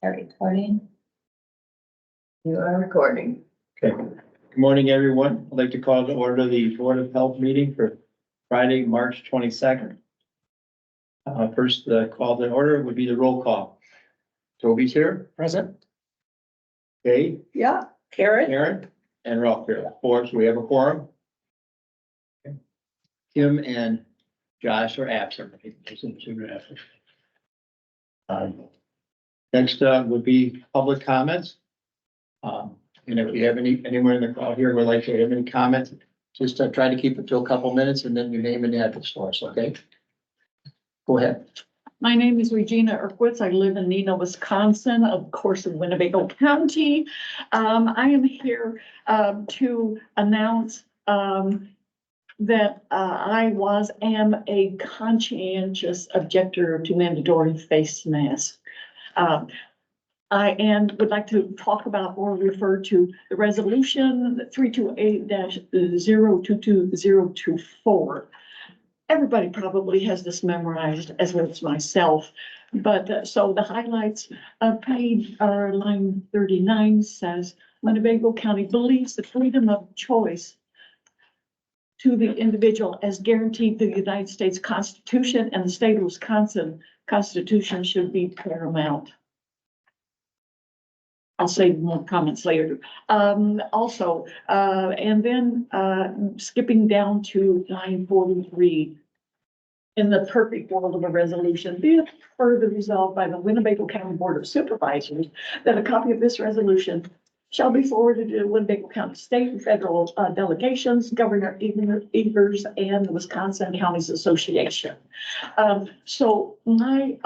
Start recording. You are recording. Okay. Good morning, everyone. I'd like to call to order the Board of Health meeting for Friday, March 22nd. First, the call to order would be the roll call. Toby's here. Present. Okay, Yeah. Karen? Karen, and Ralph here. Four, so we have a quorum. Okay. Kim and Josh are absent. Next would be public comments. And if you have anyone in the crowd here would like to have any comments, just try to keep it to a couple minutes and then your name and address for us, okay? Go ahead. My name is Regina Erkwitz. I live in Neenah, Wisconsin, of course, in Winnebago County. I am here to announce that I am a conscientious objector to mandatory face masks. Would like to talk about or refer to the resolution 328-022-024. Everybody probably has this memorized as well as myself, but so the highlights of page or line 39 says Winnebago County believes the freedom of choice to the individual as guaranteed through the United States Constitution and the state of Wisconsin Constitution should be paramount. I'll save more comments later. And then skipping down to line 43. In the perfect world of a resolution, be it further resolved by the Winnebago County Board of Supervisors that a copy of this resolution shall be forwarded to Winnebago County State and Federal delegations, Governor Evers, and the Wisconsin Counties Association. So my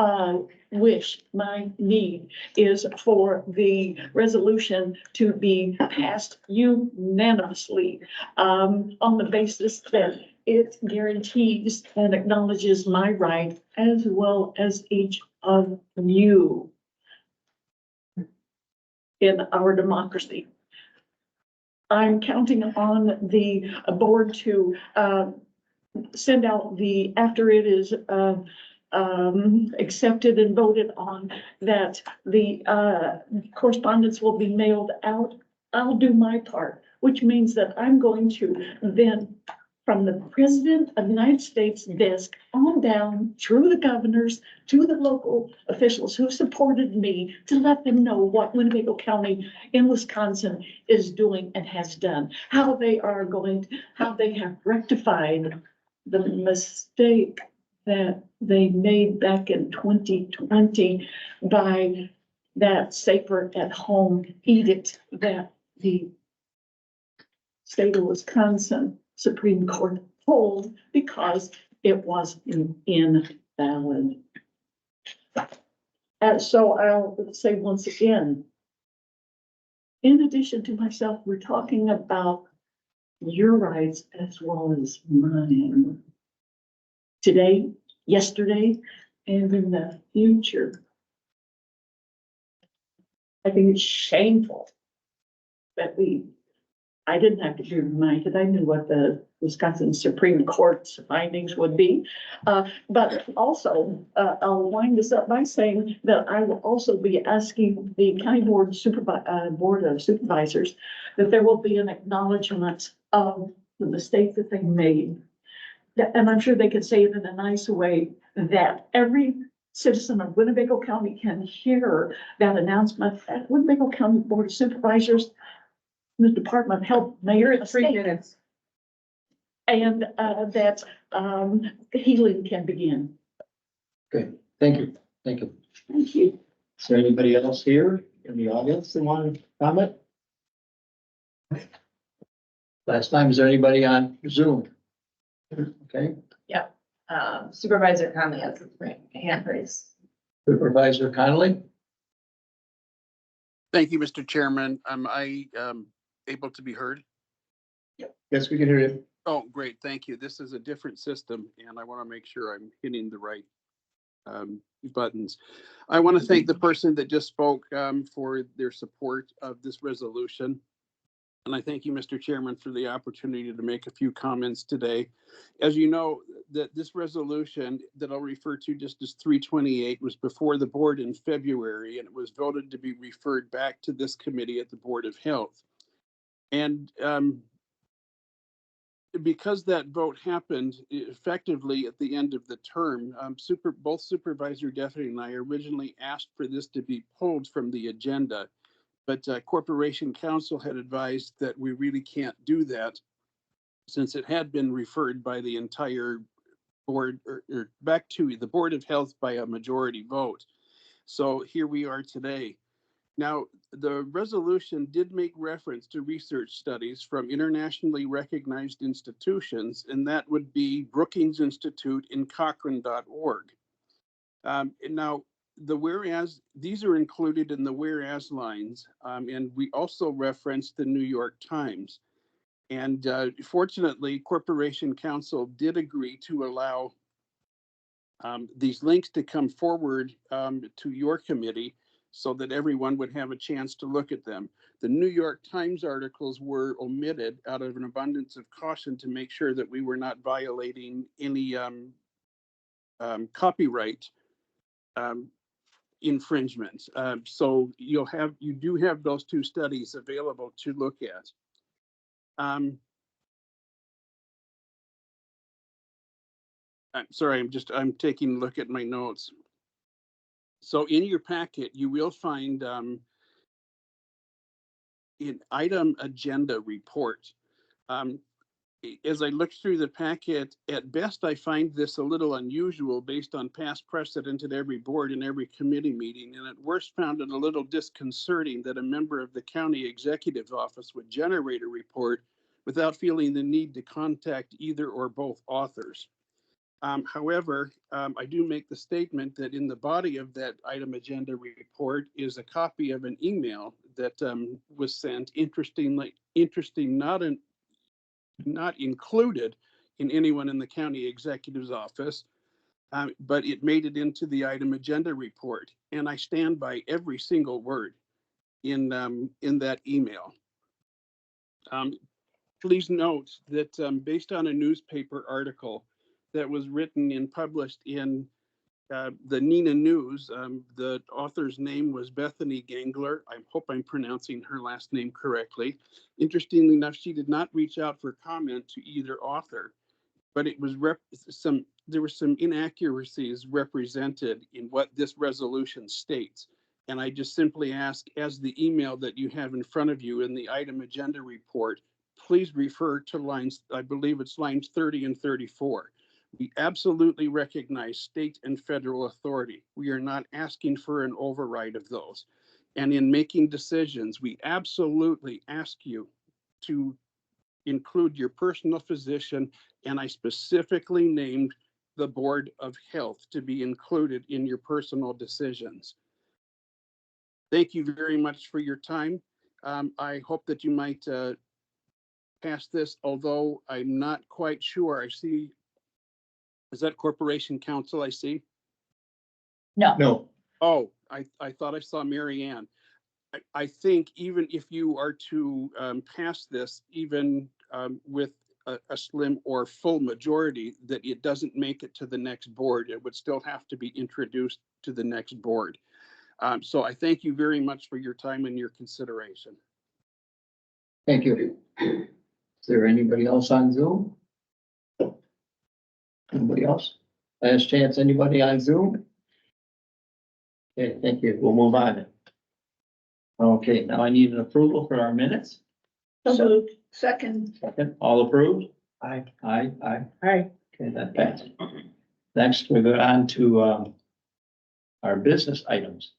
my need is for the resolution to be passed unanimously on the basis that it guarantees and acknowledges my right as well as each of you in our democracy. I'm counting on the board to send out after it is accepted and voted on, that the correspondence will be mailed out. I'll do my part, which means that I'm going to then, from the President of the United States desk on down through the governors to the local officials who supported me, to let them know what Winnebago County in Wisconsin is doing and has done, how they have rectified the mistake that they made back in 2020 by that safer at home edict that the state of Wisconsin Supreme Court pulled because it was invalid. And so I'll say once again, in addition to myself, we're talking about your rights as well as mine. Today, yesterday, and in the future. I think it's shameful that I didn't have to be reminded. I knew what the Wisconsin Supreme Court's findings would be. But also, I'll wind this up by saying that I will also be asking the County Board of Supervisors that there will be an acknowledgement of the mistake that they made. And I'm sure they could say it in a nice way, that every citizen of Winnebago County can hear that announcement at Winnebago County Board of Supervisors, the Department of Health, Mayor of the state. 3 minutes. And that healing can begin. Okay, thank you. Thank you. Thank you. Is there anybody else here in the audience that want to comment? Last time, is there anybody on Zoom? Okay. Yep. Supervisor Conley has his hand raised. Supervisor Connolly? Thank you, Mr. Chairman. Am I able to be heard? Yes, we can hear you. Oh, great. Thank you. This is a different system and I want to make sure I'm hitting the right buttons. I want to thank the person that just spoke for their support of this resolution. And I thank you, Mr. Chairman, for the opportunity to make a few comments today. As you know, that this resolution that I'll refer to just as 328 was before the board in February, and it was voted to be referred back to this committee at the Board of Health. And because that vote happened effectively at the end of the term, both Supervisor Duffy and I originally asked for this to be pulled from the agenda, but Corporation Counsel had advised that we really can't do that since it had been referred by the entire board or back to the Board of Health by a majority vote. So here we are today. Now, the resolution did make reference to research studies from internationally recognized institutions, and that would be Brookings Institute and Cochrane.org. Now, the whereas, these are included in the whereas lines, and we also referenced the New York Times. And fortunately, Corporation Counsel did agree to allow these links to come forward to your committee so that everyone would have a chance to look at them. The New York Times articles were omitted out of an abundance of caution to make sure that we were not violating any copyright infringements. So you do have those two studies available to look at. I'm sorry, I'm taking a look at my notes. So in your packet, you will find an item agenda report. As I looked through the packet, at best, I find this a little unusual based on past precedent at every board and every committee meeting, and at worst found it a little disconcerting that a member of the county executive office would generate a report without feeling the need to contact either or both authors. However, I do make the statement that in the body of that item agenda report is a copy of an email that was sent, not included in anyone in the county executive's office, but it made it into the item agenda report. And I stand by every single word in that email. Please note that based on a newspaper article that was written and published in the Neenah News, the author's name was Bethany Gangler. I hope I'm pronouncing her last name correctly. Interestingly enough, she did not reach out for comment to either author, but it was there were some inaccuracies represented in what this resolution states. And I just simply ask, as the email that you have in front of you in the item agenda report, please refer to lines, I believe it's lines 30 and 34. We absolutely recognize state and federal authority. We are not asking for an override of those. And in making decisions, we absolutely ask you to include your personal physician, and I specifically named the Board of Health to be included in your personal decisions. Thank you very much for your time. I hope that you might pass this, although I'm not quite sure. I see, is that Corporation Counsel I see? No. No. Oh, I thought I saw Mary Ann. I think even if you are to pass this, even with a slim or full majority, that it doesn't make it to the next board. It would still have to be introduced to the next board. So I thank you very much for your time and your consideration. Thank you. Is there anybody else on Zoom? Anybody else? Last chance, anybody on Zoom? Okay, thank you. We'll move on. Okay, now I need an approval for our minutes. So moved. Second. Second, all approved? Aye. Aye. Aye. Okay, that passed. Next, we go on to our business items.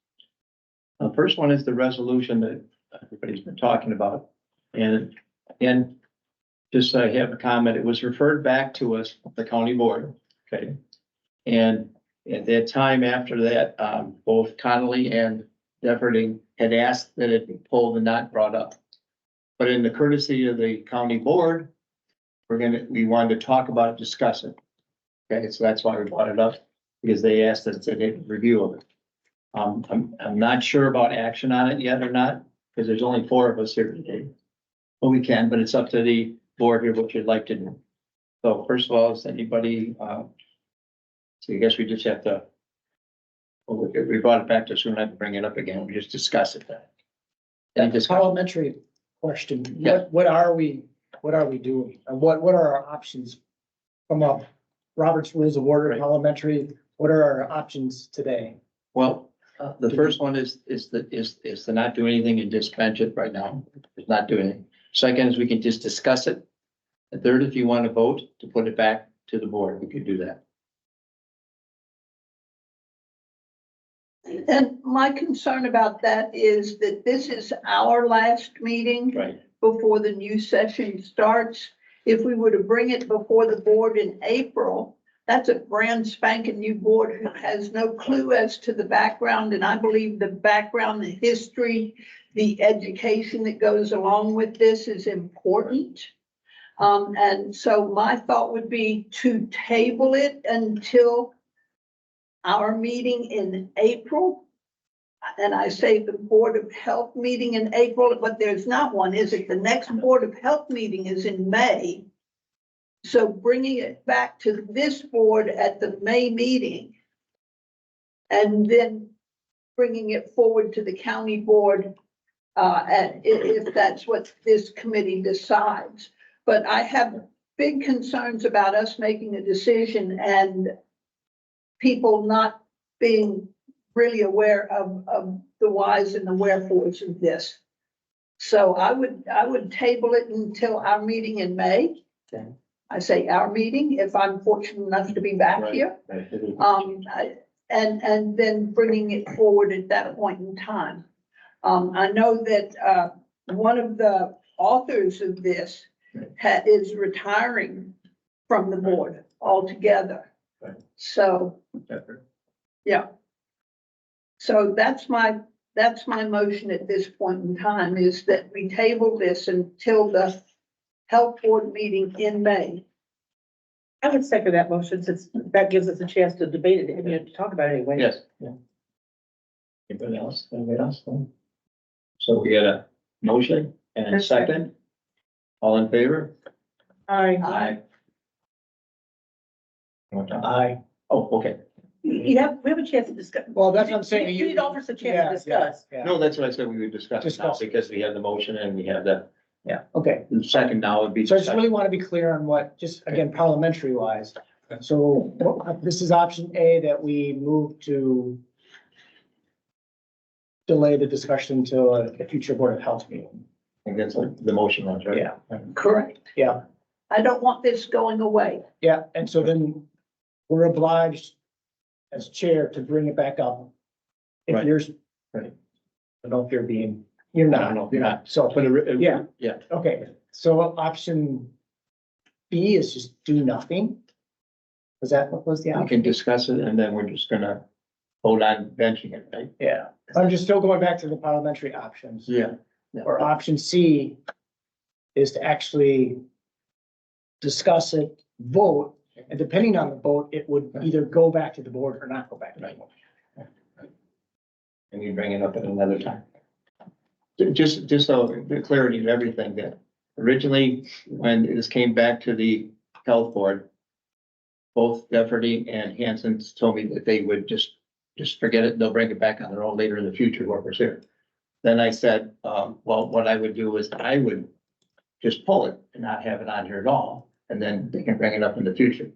The first one is the resolution that everybody's been talking about. And again, just I have a comment, it was referred back to us, the county board, okay? And at that time after that, both Connolly and Defferting had asked that it be pulled and not brought up. But in the courtesy of the county board, we wanted to talk about it, discuss it. Okay, so that's why we brought it up, because they asked us to take a review of it. I'm not sure about action on it yet or not, because there's only 4 of us here today. Well, we can, but it's up to the board here what you'd like to do. So first of all, is anybody, so I guess we just have to. Well, we brought it back to, so we don't have to bring it up again. We just discuss it then. Any discussion? Parliamentary question, Yeah. what are we doing? And what are our options from a Robert's Rules of Order Right. parliamentary? What are our options today? Well, the first one is to not do anything and just bench it right now. Is not doing it. Second is we can just discuss it. The third, if you want to vote to put it back to the board, we could do that. And my concern about that is that this is our last meeting Right. before the new session starts. If we were to bring it before the board in April, that's a brand spanking new board who has no clue as to the background. And I believe the background, the history, the education that goes along with this is important. And so my thought would be to table it until our meeting in April. And I say the Board of Health meeting in April, but there's not one, is it? The next Board of Health meeting is in May. So bringing it back to this board at the May meeting and then bringing it forward to the county board, and if that's what this committee decides. But I have big concerns about us making a decision and people not being really aware of the whys and the wherefores of this. So I would table it until our meeting in May. Okay. I say our meeting, if I'm fortunate enough to be back Right. here. Right. And then bringing it forward at that point in time. I know that, one of the authors of this is retiring from the board altogether. Right. So, yeah. So that's my motion at this point in time, is that we table this until the health board meeting in May. I would second that motion since that gives us a chance to debate it and to talk about it anyway. Yes. Yeah. Anybody else? Anybody else? No? So we got a motion and a second. All in favor? Aye. I, Oh, okay. We have a chance to discuss. well, that's what I'm saying. You need to offer us a chance Yeah, to discuss. yeah. No, that's what I said we would discuss it now Discuss. because we have the motion and we have the Okay, second now would be. so I just really want to be clear on what, just again, parliamentary wise. So this is option A, that we move to delay the discussion until a future Board of Health meeting. I think that's what the motion was, right? Yeah. Correct. Yeah. I don't want this going away. Yeah, and so then we're obliged as chair to bring it back up. If Right. you're. Right. I don't know if you're being, you're not. No, you're not. So, But, Yeah. Yeah. okay, so option B is just do nothing. Was that what was the We option? can discuss it and then we're just gonna hold on benching it, right? Yeah, I'm just still going back to the parliamentary options. Yeah. Or option C is to actually discuss it, vote, and depending on the vote, it would either go back to the board or not go back to the board. And you bring it up at another time. Just so the clarity of everything, that originally, when this came back to the health board, both Defferty and Hanson told me that they would just forget it, they'll bring it back on their own later in the future, whoever's here. Then I said, well, what I would do is I would just pull it and not have it on here at all, and then they can bring it up in the future.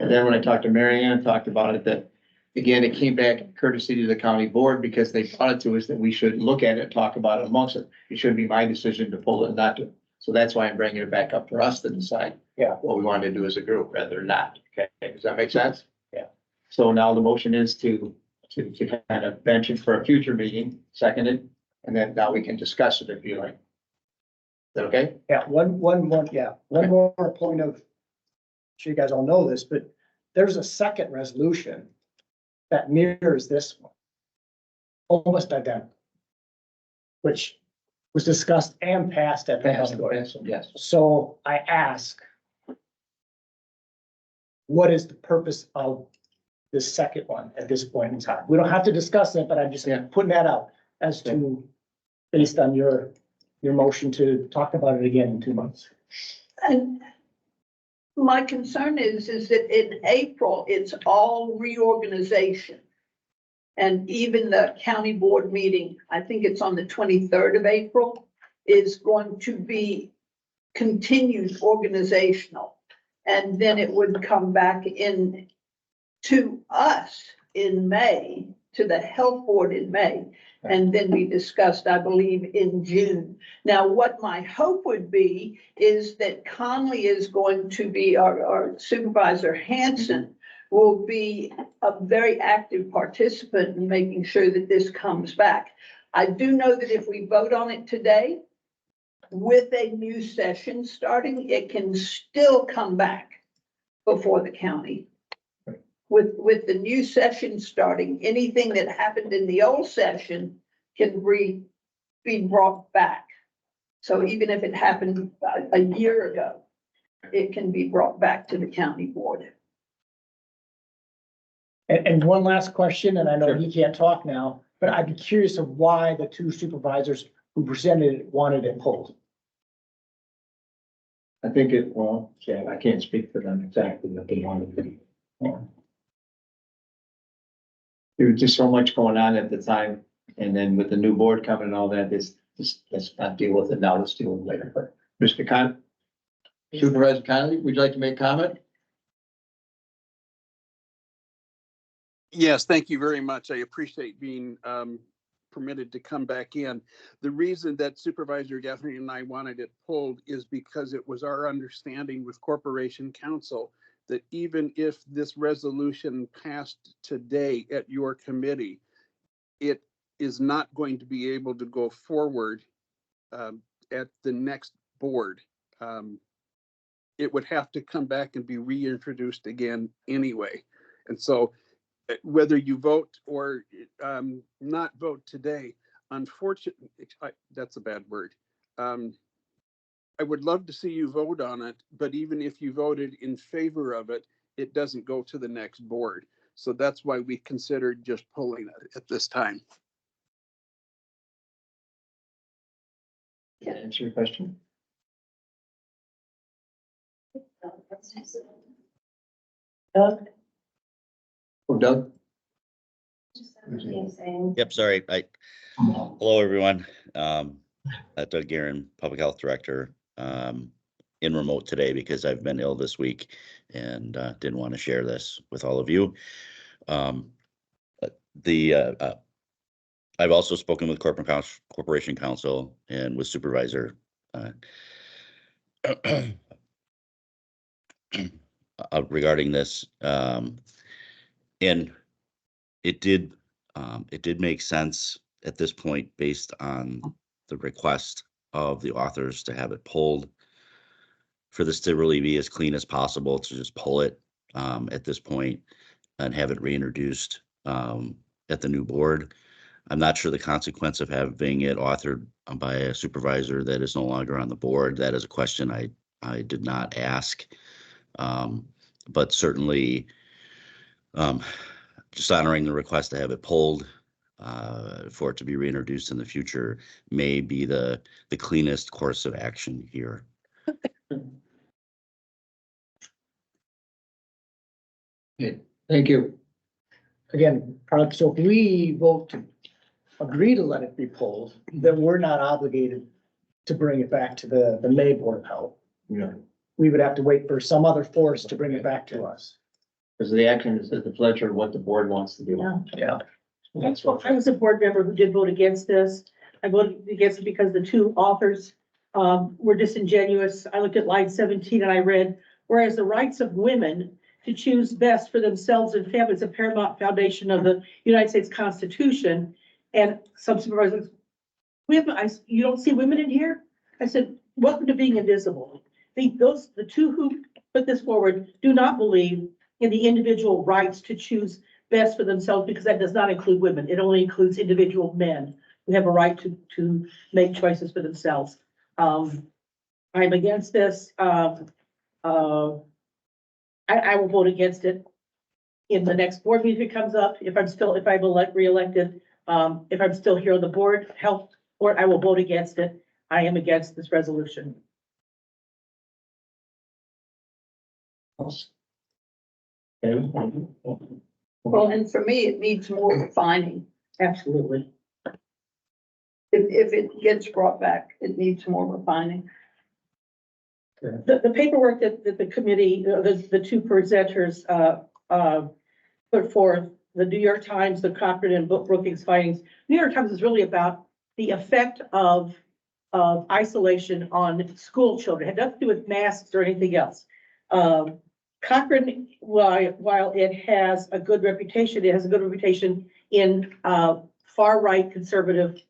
And then when I talked to Mary Ann, talked about it, that again, it came back courtesy to the county board because they brought it to us that we should look at it, talk about it amongst it. It shouldn't be my decision to pull it and not to. So that's why I'm bringing it back up for us to decide. Yeah. What we want to do as a group rather than not. Okay, does that make sense? Yeah. So now the motion is to kind of bench it for a future meeting, second it, and then now we can discuss it if you like. Is that okay? Yeah, one more point of, I'm sure you guys all know this, but there's a second resolution that mirrors this one. Almost identical. Which was discussed and passed at the health board. Yes. So I ask, what is the purpose of this second one at this point in time? We don't have to discuss it, but I'm just Yeah. putting that out as to, based on your your motion to talk about it again in 2 months. And my concern is that in April, it's all reorganization. And even the county board meeting, I think it's on the 23rd of April, is going to be continued organizational. And then it would come back in to us in May, to the health board in May. And then we discussed, I believe, in June. Now, what my hope would be is that Conley is going to be, our Supervisor Hanson will be a very active participant in making sure that this comes back. I do know that if we vote on it today, with a new session starting, it can still come back before the county. With the new session starting, anything that happened in the old session can be brought back. So even if it happened a year ago, it can be brought back to the county board. And one last question, and I know he can't talk now, but I'd be curious of why the two supervisors who presented it wanted it pulled. I think I can't speak for them exactly what they wanted to do. There was just so much going on at the time, and then with the new board coming and all that, let's not deal with it now, let's deal with it later, but Mr. Con. Supervisor Connolly, would you like to make comment? Yes, thank you very much. I appreciate being permitted to come back in. The reason that Supervisor Gaffney and I wanted it pulled is because it was our understanding with Corporation Counsel that even if this resolution passed today at your committee, it is not going to be able to go forward at the next board. It would have to come back and be reintroduced again anyway. And so whether you vote or not vote today, unfortunately, that's a bad word. I would love to see you vote on it, but even if you voted in favor of it, it doesn't go to the next board. So that's why we considered just pulling it at this time. Can I answer your question? Or Doug? Yep, sorry. Hello, everyone. Doug Guerin, Public Health Director, in remote today because I've been ill this week and didn't want to share this with all of you. I've also spoken with Corporation Counsel and with Supervisor regarding this, and it did make sense at this point based on the request of the authors to have it pulled, for this to really be as clean as possible, to just pull it at this point and have it reintroduced at the new board. I'm not sure the consequence of having it authored by a supervisor that is no longer on the board. That is a question I did not ask, but certainly just honoring the request to have it pulled for it to be reintroduced in the future may be the cleanest course of action here. Okay, thank you. Again, so if we vote to agree to let it be pulled, then we're not obligated to bring it back to the May Board of Health. Yeah. We would have to wait for some other force to bring it back to us. Because the action is at the pleasure of what the board wants to do. Yeah. That's what, I was a board member who did vote against this. I voted against it because the two authors were disingenuous. I looked at line 17 and I read, whereas the rights of women to choose best for themselves and families, a paramount foundation of the United States Constitution. And some supervisors, you don't see women in here? I said, welcome to being invisible. The two who put this forward do not believe in the individual rights to choose best for themselves, because that does not include women. It only includes individual men who have a right to make choices for themselves. I'm against this. I will vote against it in the next board meeting if it comes up. If I'm reelected, if I'm still here on the board, health board, I will vote against it. I am against this resolution. Well, and for me, it needs more refining. Absolutely. If it gets brought back, it needs more refining. The paperwork that the committee, the two presenters, put forth, the New York Times, the Cochrane and Brookings findings. New York Times is really about the effect of isolation on school children. It had nothing to do with masks or anything else. Cochrane, while it has a good reputation, it has a good reputation in far-right conservative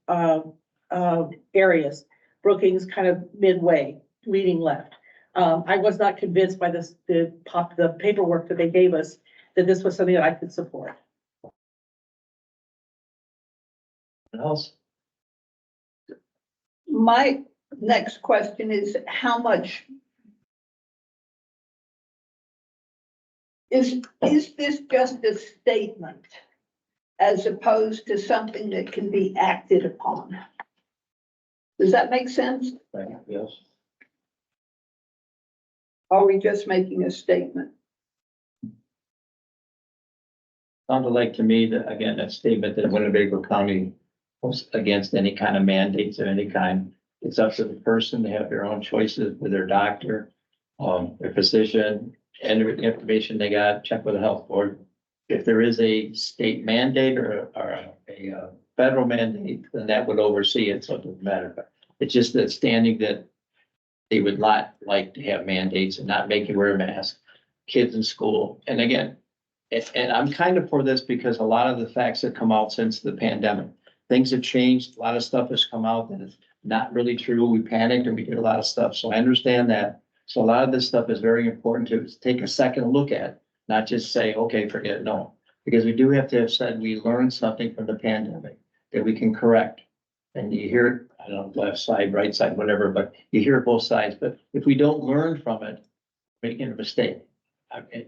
areas. Brookings kind of midway, leaning left. I was not convinced by the paperwork that they gave us that this was something that I could support. What else? My next question is, how much is this just a statement as opposed to something that can be acted upon? Does that make sense? Yes. Are we just making a statement? Sounded like to me that, again, that statement that Winnebago County was against any kind of mandates of any kind. It's up to the person to have their own choices with their doctor, their physician, and the information they got, check with the health board. If there is a state mandate or a federal mandate, then that would oversee it, so it doesn't matter. But it's just that standing that they would not like to have mandates and not make you wear a mask, kids in school. And again, and I'm kind of for this because a lot of the facts that come out since the pandemic, things have changed. A lot of stuff has come out that is not really true. We panicked and we did a lot of stuff. So I understand that. So a lot of this stuff is very important to take a second look at, not just say, okay, forget it. No, because we do have to have said we learned something from the pandemic that we can correct. And you hear it, I don't know, left side, right side, whatever, but you hear both sides. But if we don't learn from it, we're making a mistake.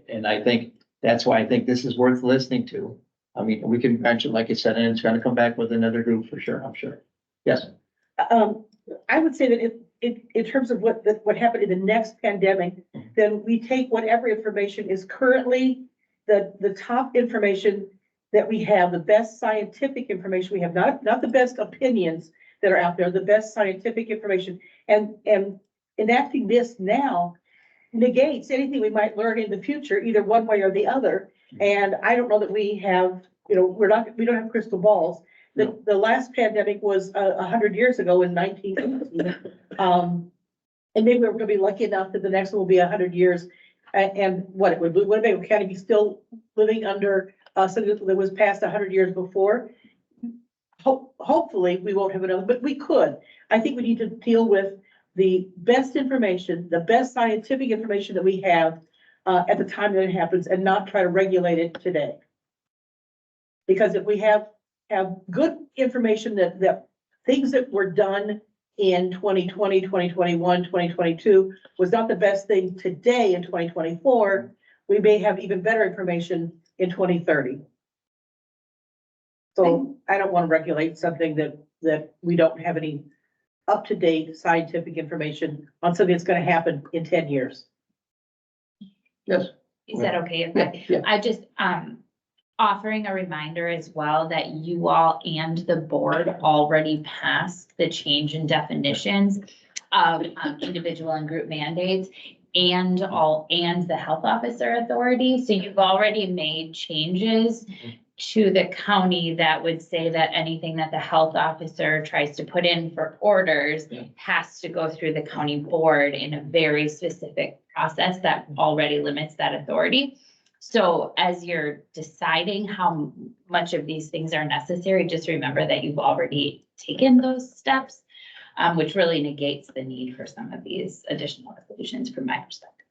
And I think that's why I think this is worth listening to. I mean, we can mention, like I said, and it's gonna come back with another group for sure, I'm sure. Yes. I would say that in terms of what happened in the next pandemic, then we take whatever information is currently the top information that we have, the best scientific information we have, not the best opinions that are out there, the best scientific information, and enacting this now negates anything we might learn in the future, either one way or the other. And I don't know that we have, we don't have crystal balls. The last pandemic was 100 years ago in 1918. And maybe we're gonna be lucky enough that the next one will be 100 years. And what would Winnebago County be still living under something that was passed 100 years before? Hopefully we won't have another, but we could. I think we need to deal with the best information, the best scientific information that we have at the time that it happens, and not try to regulate it today. Because if we have good information that things that were done in 2020, 2021, 2022 was not the best thing today in 2024, we may have even better information in 2030. So I don't want to regulate something that we don't have any up-to-date scientific information on something that's going to happen in 10 years. Yes. Is that okay if Yeah. I just, offering a reminder as well that you all and the board already passed the change in definitions of individual and group mandates and the health officer authority. So you've already made changes to the county that would say that anything that the health officer tries to put in for orders has to go through the county board in a very specific process that already limits that authority. So as you're deciding how much of these things are necessary, just remember that you've already taken those steps, which really negates the need for some of these additional resolutions from my perspective.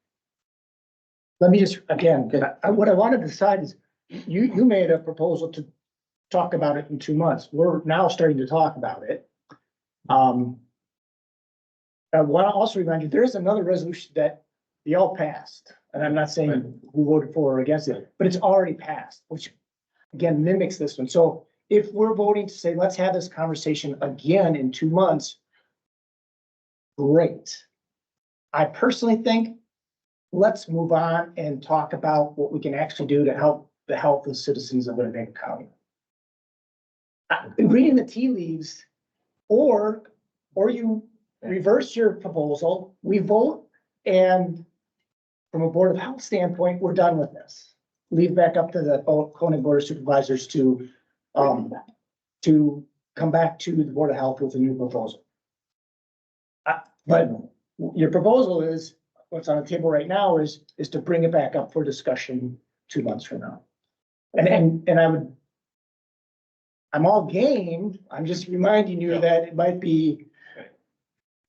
Let me just, again, what I want to decide is, you made a proposal to talk about it in 2 months. We're now starting to talk about it. I want to also remind you, there is another resolution that y'all passed, and I'm not saying who voted for or against it, but it's already passed, which again mimics this one. So if we're voting to say, let's have this conversation again in 2 months, great. I personally think, let's move on and talk about what we can actually do to help the health of citizens of Winnebago County. Reading the tea leaves, or you reverse your proposal, we vote, and from a Board of Health standpoint, we're done with this. Leave back up to the County Board of Supervisors to come back to the Board of Health with a new proposal. But your proposal is, what's on the table right now is to bring it back up for discussion 2 months from now. And I'm all game. I'm just reminding you that it might be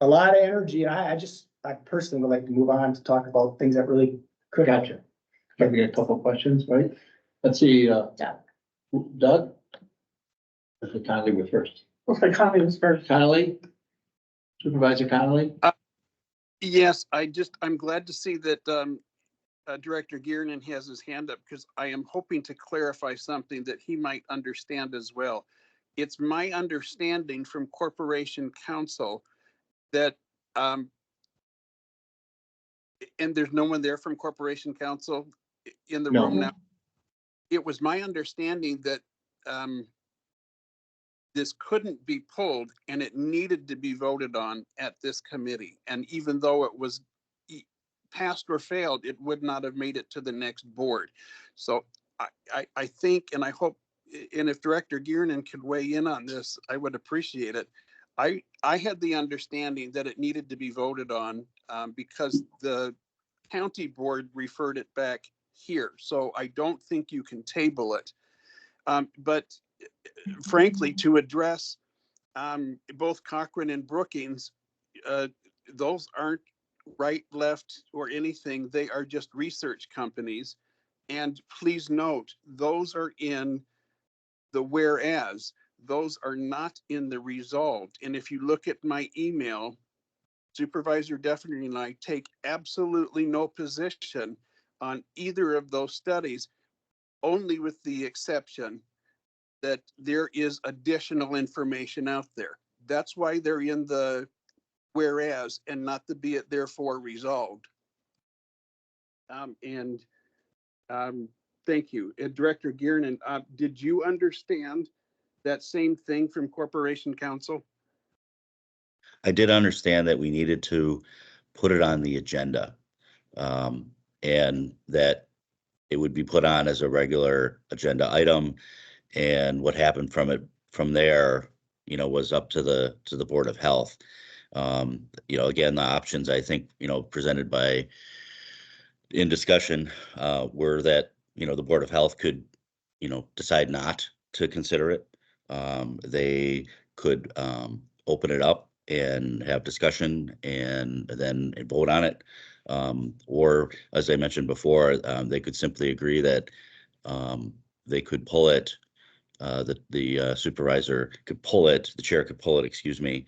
a lot of energy. I personally would like to move on to talk about things that really could happen. Gotcha. Can we get a couple questions, right? Let's see, Doug? Mr. Connolly was first. Looks like Conley was first. Connolly? Supervisor Connolly? Yes, I'm glad to see that Director Gearnan has his hand up, because I am hoping to clarify something that he might understand as well. It's my understanding from Corporation Counsel that, and there's no one there from Corporation Counsel in the room now. It was my understanding that this couldn't be pulled and it needed to be voted on at this committee. And even though it was passed or failed, it would not have made it to the next board. So I think, and I hope, and if Director Gearnan could weigh in on this, I would appreciate it. I had the understanding that it needed to be voted on because the county board referred it back here. So I don't think you can table it. But frankly, to address both Cochrane and Brookings, those aren't right, left, or anything. They are just research companies. And please note, those are in the whereas. Those are not in the resolved. And if you look at my email, Supervisor Defner and I take absolutely no position on either of those studies, only with the exception that there is additional information out there. That's why they're in the whereas and not the be it therefore resolved. Thank you. Director Gearnan, did you understand that same thing from Corporation Counsel? I did understand that we needed to put it on the agenda, and that it would be put on as a regular agenda item. And what happened from there, was up to the Board of Health. Again, the options I think, presented in discussion, were that, the Board of Health could, decide not to consider it. They could open it up and have discussion and then vote on it. Or as I mentioned before, they could simply agree that they could pull it. The supervisor could pull it, the chair could pull it, excuse me,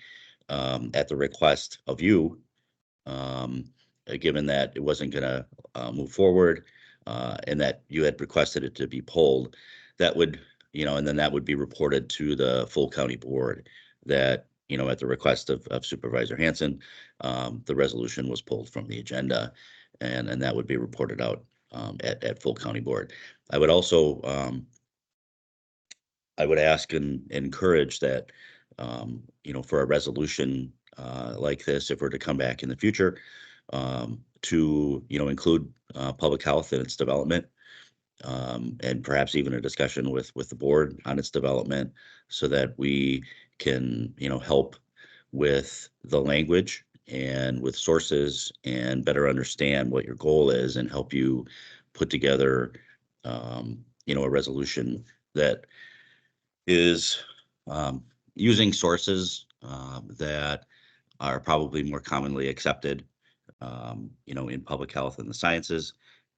at the request of you, given that it wasn't going to move forward, and that you had requested it to be pulled. That would, and then that would be reported to the full county board that, at the request of Supervisor Hanson, the resolution was pulled from the agenda, and that would be reported out at full county board. I would also, I would ask and encourage that, for a resolution like this, if we're to come back in the future, to, include public health and its development, and perhaps even a discussion with the board on its development, so that we can, help with the language and with sources and better understand what your goal is and help you put together, a resolution that is using sources that are probably more commonly accepted, in public health and the sciences.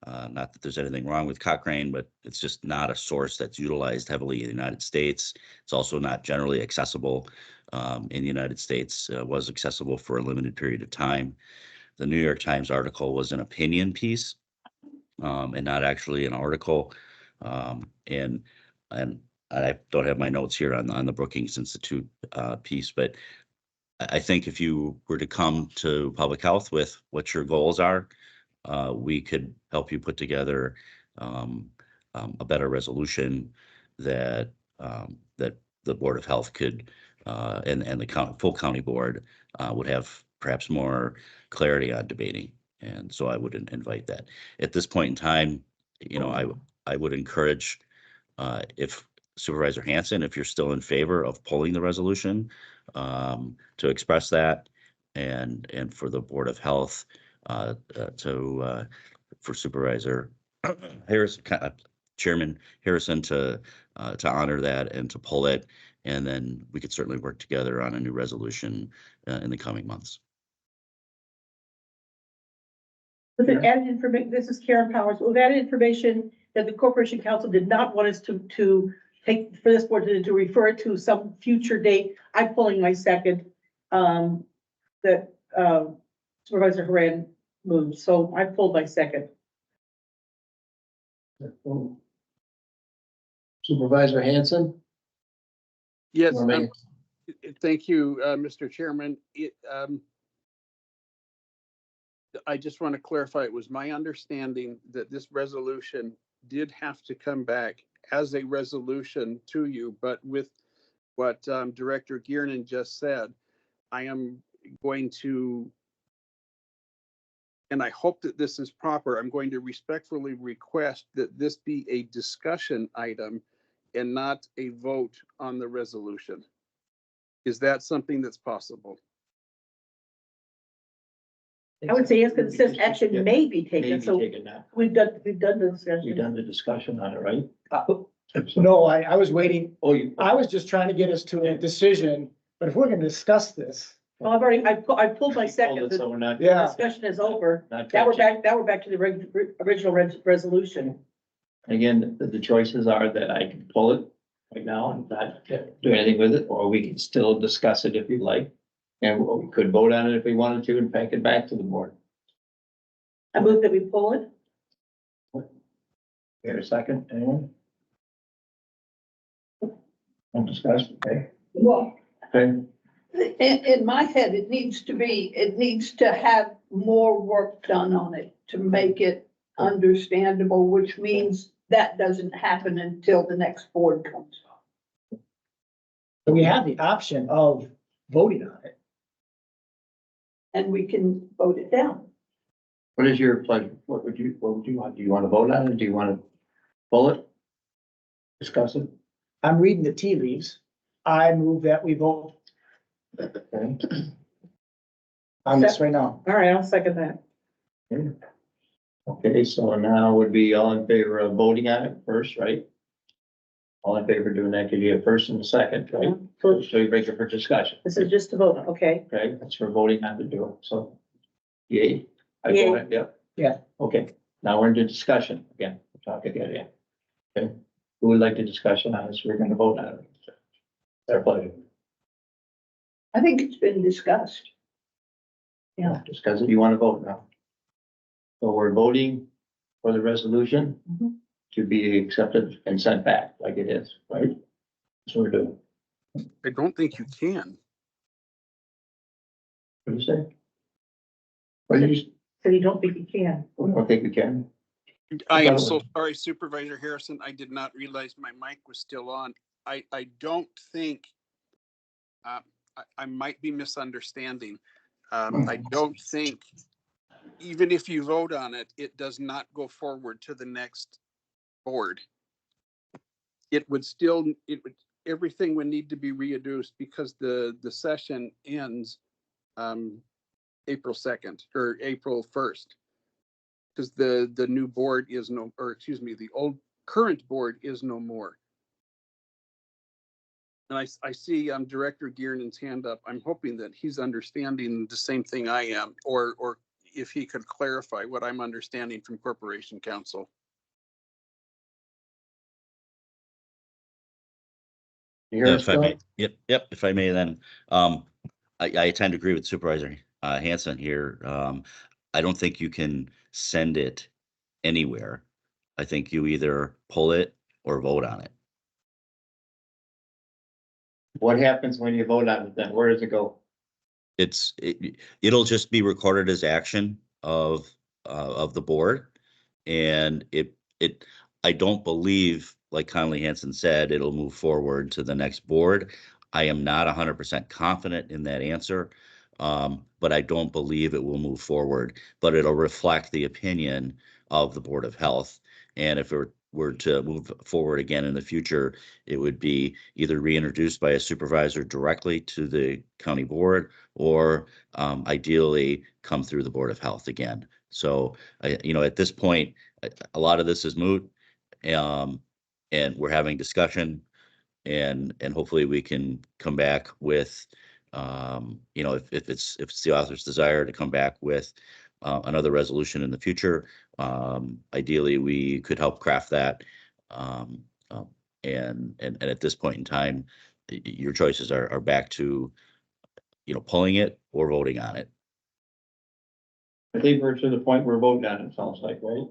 Not that there's anything wrong with Cochrane, but it's just not a source that's utilized heavily in the United States. It's also not generally accessible in the United States. Was accessible for a limited period of time. The New York Times article was an opinion piece, and not actually an article. And I don't have my notes here on the Brookings Institute piece, but I think if you were to come to public health with what your goals are, we could help you put together a better resolution that that the Board of Health could and the full county board would have perhaps more clarity on debating. And so I would invite that. At this point in time, I would encourage if Supervisor Hanson, if you're still in favor of pulling the resolution, to express that, and for the Board of Health for Supervisor Harrison, Chairman Harrison to honor that and to pull it, and then we could certainly work together on a new resolution in the coming months. With the added information, this is Karen Powers, with added information that the Corporation Council did not want us to take, for this board to refer it to some future date. I'm pulling my second, that Supervisor Haran moved, so I pulled my second. Supervisor Hanson? Yes, Or Megan? thank you, Mr. Chairman. I just want to clarify, it was my understanding that this resolution did have to come back as a resolution to you, but with what Director Giernan just said, I am going to, and I hope that this is proper, I'm going to respectfully request that this be a discussion item and not a vote on the resolution. Is that something that's possible? I would say yes, because it says action may be taken, Maybe so taken now. we've done the We've discussion. done the discussion on it, right? No, I was waiting. Oh, you. I was just trying to get us to a decision, but if we're gonna discuss this, Well, I've already, I pulled my second, Hold it, so the we're not. yeah. discussion is over. Not Now we're touching. back to the original resolution. Again, the choices are that I can pull it right now and not do anything with it, or we can still discuss it if you like. And we could vote on it if we wanted to and pack it back to the board. I move that we pull it. Here a second, anyone? No discussion, okay? Well, Okay, in my head, it needs to have more work done on it to make it understandable, which means that doesn't happen until the next board comes. So we have the option of voting on it. And we can vote it down. what is your pleasure? What would you want? Do you want to vote on it? Do you want to pull it? Discuss it? I'm reading the tea leaves. I move that we vote Okay. on this right now. All right, I'll second that. Okay, so now would be all in favor of voting on it first, right? All in favor of doing that, because you have first and a second, right? So you break it for discussion. This is just to vote, okay? Okay, that's for voting on to do it, so. Yay. I Yay. vote it, yep. Yeah. Okay, now we're into discussion again, we're talking again, yeah. Okay, who would like to discussion on this? We're gonna vote on it. Their pleasure. I think it's been discussed. Yeah, discuss it, you wanna vote now? So we're voting for the resolution Mhm. to be accepted and sent back like it is, right? That's what we're doing. I don't think you can. What do you say? What do you, So you don't think you can? I don't think we can. I thought am it so was- sorry, Supervisor Harrison. I did not realize my mic was still on. I don't think, I might be misunderstanding. I don't think, even if you vote on it, it does not go forward to the next board. It would still, everything would need to be reintroduced because the session ends April 2nd or April 1st. Because the new board is the old current board is no more. And I see Director Giernan's hand up. I'm hoping that he's understanding the same thing I am, or if he could clarify what I'm understanding from Corporation Council. You hear Yeah, us, if I may, Bill? yep, if I may then, I tend to agree with Supervisor Hanson here. I don't think you can send it anywhere. I think you either pull it or vote on it. What happens when you vote on it then? Where does it go? it'll just be recorded as action of the board. And I don't believe, like Conley Hansen said, it'll move forward to the next board. I am not 100% confident in that answer, but I don't believe it will move forward, but it'll reflect the opinion of the Board of Health. And if it were to move forward again in the future, it would be either reintroduced by a supervisor directly to the county board, or ideally come through the Board of Health again. So, at this point, a lot of this is moot, and we're having discussion, and hopefully we can come back with, if it's the author's desire to come back with another resolution in the future. Ideally, we could help craft that. Um, and at this point in time, your choices are back to, pulling it or voting on it. I think we're to the point we're voting on it, sounds like, right?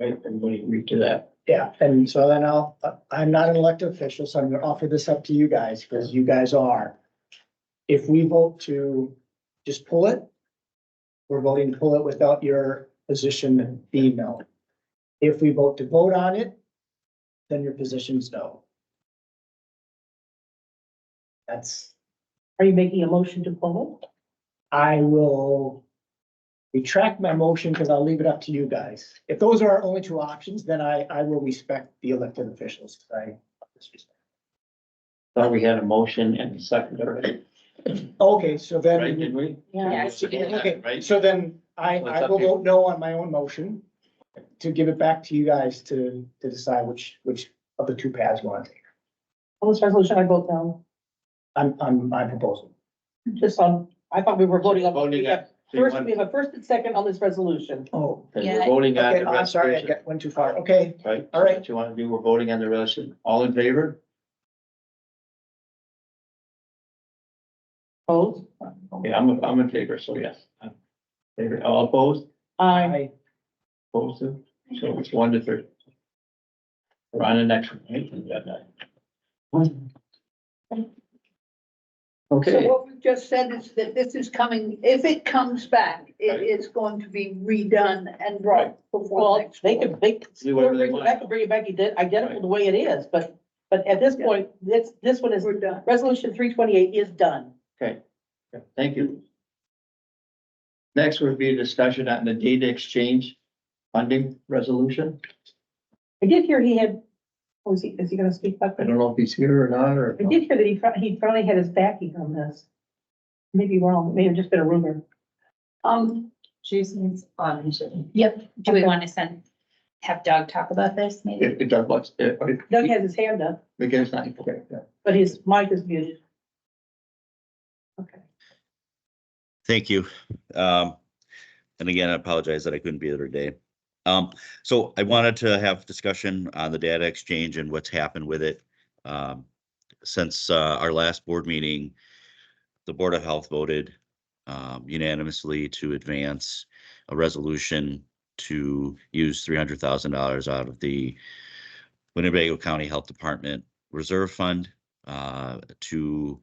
Right, everybody agree to that? Yeah, and so then I'm not an elected official, so I'm gonna offer this up to you guys, because you guys are. If we vote to just pull it, we're voting to pull it without your position being no. If we vote to vote on it, then your position's no. Are you making a motion to pull it? I will retract my motion, because I'll leave it up to you guys. If those are our only two options, then I will respect the elected officials. Thought we had a motion and a second already, Okay, so then. right, did we? Yeah. Okay, Right? so then I Well, it's up will to you. vote no on my own motion to give it back to you guys to decide which of the two paths you want to take. On this resolution, I vote no. I'm proposing. Just on, I thought we were voting on. Voting we on- have so you First, want- we have a first and second on this resolution. Oh, Okay, Yeah. we're voting on okay, the I'm sorry, I resolution, went too far. Okay, right? all right. What you want to do, we're voting on the resolution, all in favor? Opposed? Okay, I'm in favor, so yes. I'm in favor, all opposed? Aye. Opposed to, so it's 1-3. We're on the next one, right? We got that. So Okay, what we've just said is that this is coming, if it comes back, it is going to be redone and brought before the Well, next. they board. could, they could Do whatever they bring it want. back and bring it back identical the way it is, but at this Yeah. point, this one is, We're done. resolution 328 is done. okay, thank you. Next would be a discussion on the data exchange funding resolution. I did hear he had, is he gonna speak about I that? don't know if he's here or not, or. I did hear that he finally had his backing on this. Maybe wrong, maybe just been a rumor. Jason's on. Yep. Do we want to have Doug talk about this maybe? It does, what's, Doug has his hand up, because not, okay, yeah. but his mic is muted. Okay. Thank you. And again, I apologize that I couldn't be there today. So I wanted to have discussion on the data exchange and what's happened with it. Since our last board meeting, the Board of Health voted unanimously to advance a resolution to use $300,000 out of the Winnebago County Health Department Reserve Fund to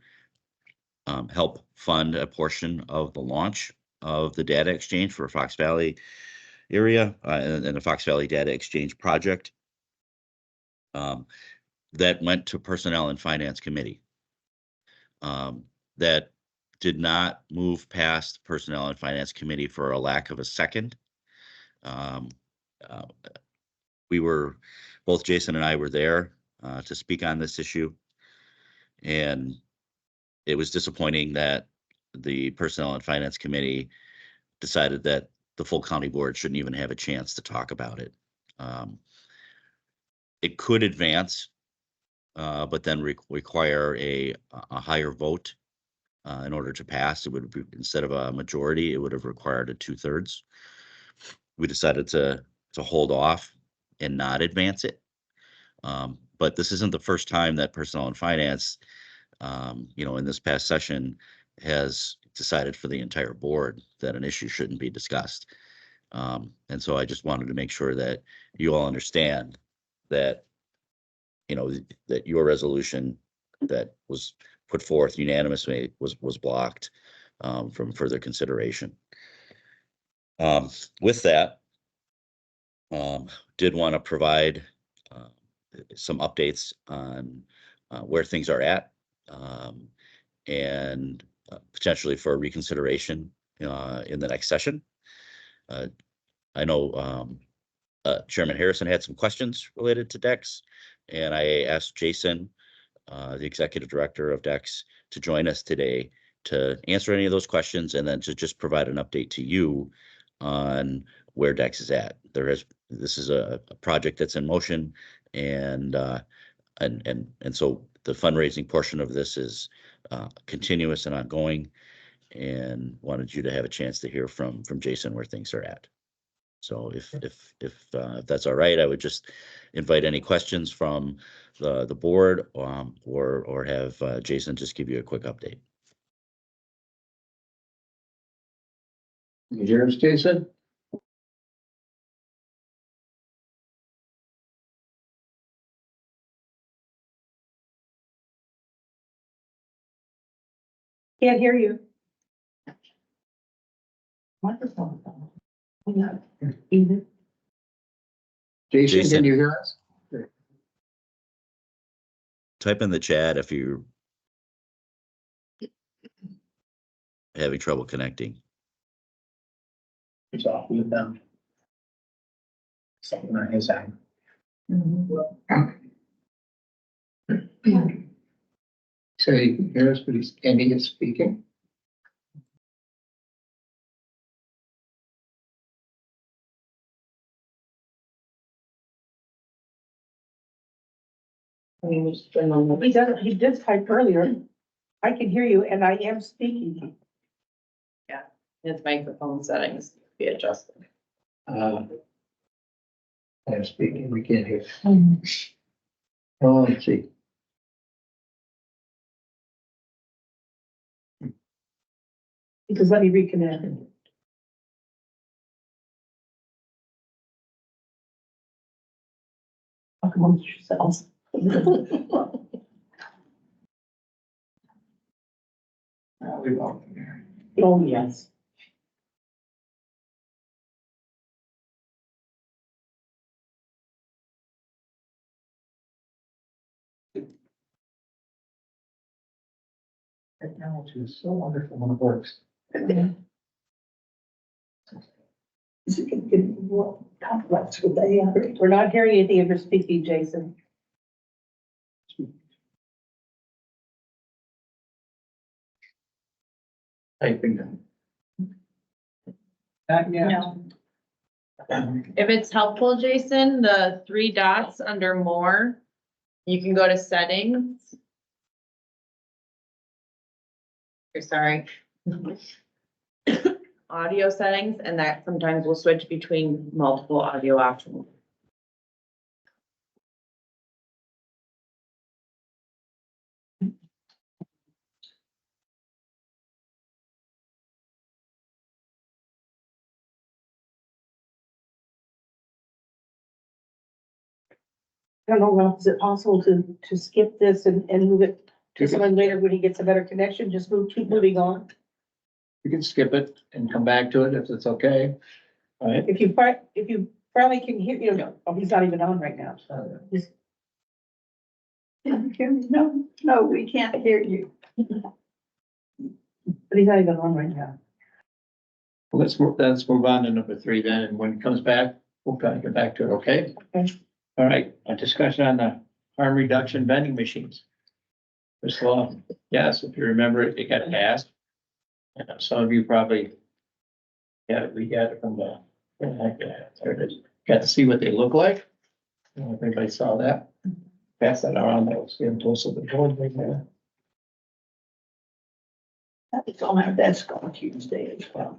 help fund a portion of the launch of the data exchange for Fox Valley area and the Fox Valley Data Exchange Project. That went to Personnel and Finance Committee. That did not move past Personnel and Finance Committee for a lack of a second. Both Jason and I were there to speak on this issue. And it was disappointing that the Personnel and Finance Committee decided that the full county board shouldn't even have a chance to talk about it. It could advance, but then require a higher vote in order to pass. It would be, instead of a majority, it would have required a 2/3. We decided to hold off and not advance it. But this isn't the first time that Personnel and Finance, in this past session, has decided for the entire board that an issue shouldn't be discussed. And so I just wanted to make sure that you all understand that, that your resolution that was put forth unanimously was blocked from further consideration. With that, did want to provide some updates on where things are at, and potentially for reconsideration in the next session. I know Chairman Harrison had some questions related to DEX, and I asked Jason, the Executive Director of DEX, to join us today to answer any of those questions and then to just provide an update to you on where DEX is at. This is a project that's in motion, and so the fundraising portion of this is continuous and ongoing, and wanted you to have a chance to hear from Jason where things are at. So if that's all right, I would just invite any questions from the board, or have Jason just give you a quick update. You hear us, Jason? Can't hear you. Microphone. Jason, Jason. can you hear us? Type in the chat if you're having trouble connecting. He's off with them. Something on his end. So you can hear us, but he is speaking. He did type earlier. I can hear you and I am speaking. His microphone settings be adjusted. I'm speaking, we can't hear. Oh, let's see. Because let me reconnect. Talk amongst yourselves. We won't. Oh, yes. Technology is so wonderful when it works. Is it gonna get more complex with AI? We're not hearing anything if you're speaking, Jason. Typing them. No. If it's helpful, Jason, the 3 dots under more, you can go to settings. Sorry. Audio settings, and that sometimes will switch between multiple audio options. I don't know, Ralph, is it possible to skip this and move it to someone later when he gets a better connection? Just keep moving on. You can skip it and come back to it if it's okay. All right. If you probably can hear, oh, he's not even on right now. He's- Can you hear me? No, we can't hear you. But he's not even on right now. Well, let's move on to number 3 then, and when it comes back, we'll kind of get back to it, okay? Okay. All right, a discussion on the harm reduction vending machines. First of all, yes, if you remember, it got passed. And some of you probably, we got it from the, there it is. Got to see what they look like. I don't know if anybody saw that. Pass that around, that was getting close to the board right there. It's on our desk on Tuesday as well.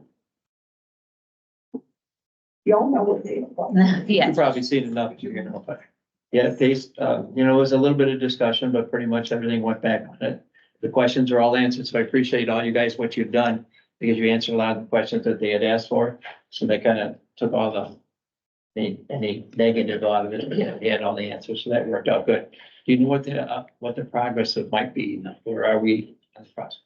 Y'all know what they look like. Yes. You've probably seen enough, but yeah, they, it was a little bit of discussion, but pretty much everything went back on it. The questions are all answered, so I appreciate all you guys, what you've done, because you answered a lot of the questions that they had asked for. So they kind of took all any negative out of it, they had all the answers, so that worked out good. Do you know what the progress of might be, or are we in the process?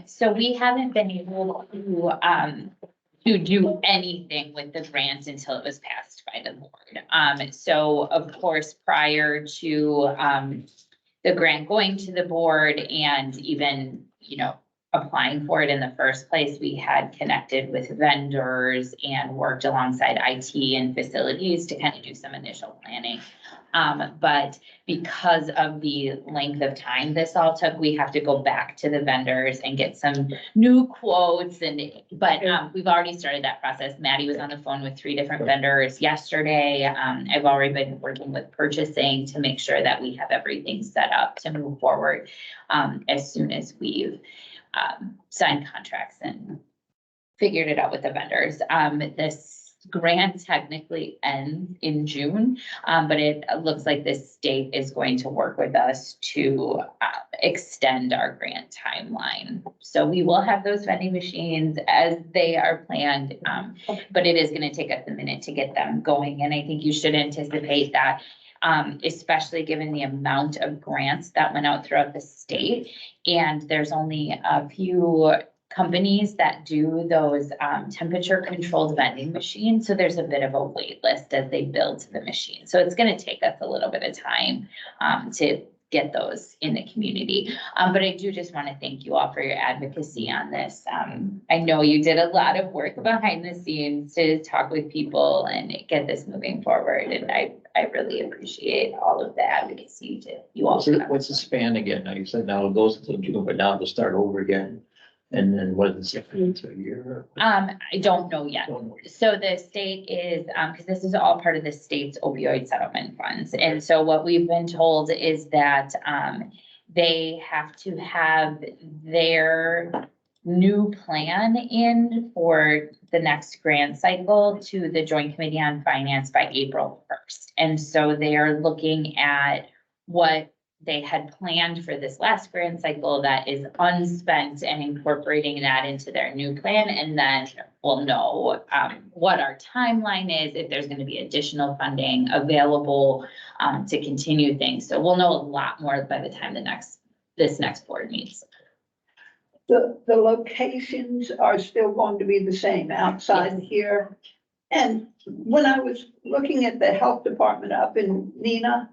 So we haven't been able to do anything with the grant until it was passed by the board. So of course, prior to, the grant going to the board and even, applying for it in the first place, we had connected with vendors and worked alongside IT and facilities to kind of do some initial planning. But because of the length of time this all took, we have to go back to the vendors and get some new quotes but we've already started that process. Maddie was on the phone with 3 different vendors yesterday. I've already been working with purchasing to make sure that we have everything set up to move forward, as soon as we've signed contracts and figured it out with the vendors. This grant technically ends in June, but it looks like the state is going to work with us to extend our grant timeline. So we will have those vending machines as they are planned, but it is going to take us a minute to get them going. And I think you should anticipate that, especially given the amount of grants that went out throughout the state. And there's only a few companies that do those temperature controlled vending machines. So there's a bit of a wait list as they build the machine. So it's going to take us a little bit of time to get those in the community. But I do just want to thank you all for your advocacy on this. I know you did a lot of work behind the scenes to talk with people and get this moving forward. And I really appreciate all of the advocacy you did. You all. What's the span again? Now you said now it goes until June, but now to start over again. And then what is it, a year? I don't know yet. So the state is, because this is all part of the state's opioid settlement funds. And so what we've been told is that they have to have their new plan in for the next grant cycle to the Joint Committee on Finance by April 1st. And so they are looking at what they had planned for this last grant cycle that is unspent and incorporating that into their new plan. And then we'll know what our timeline is, if there's going to be additional funding available to continue things. So we'll know a lot more by the time this next board meets. The locations are still going to be the same outside here. And when I was looking at the health department up in Neenah,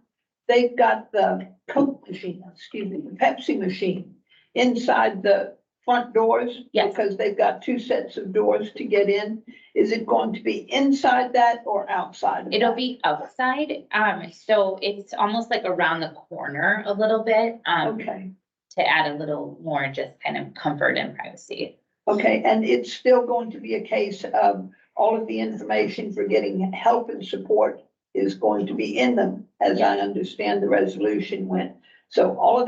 they've got the Coke machine, the Pepsi machine inside the front doors. Yes. Because they've got 2 sets of doors to get in. Is it going to be inside that or outside? It'll be outside. So it's almost like around the corner a little bit. Okay. To add a little more just kind of comfort and privacy. Okay, and it's still going to be a case of all of the information for getting help and support is going to be in them, as I understand the resolution went. So all of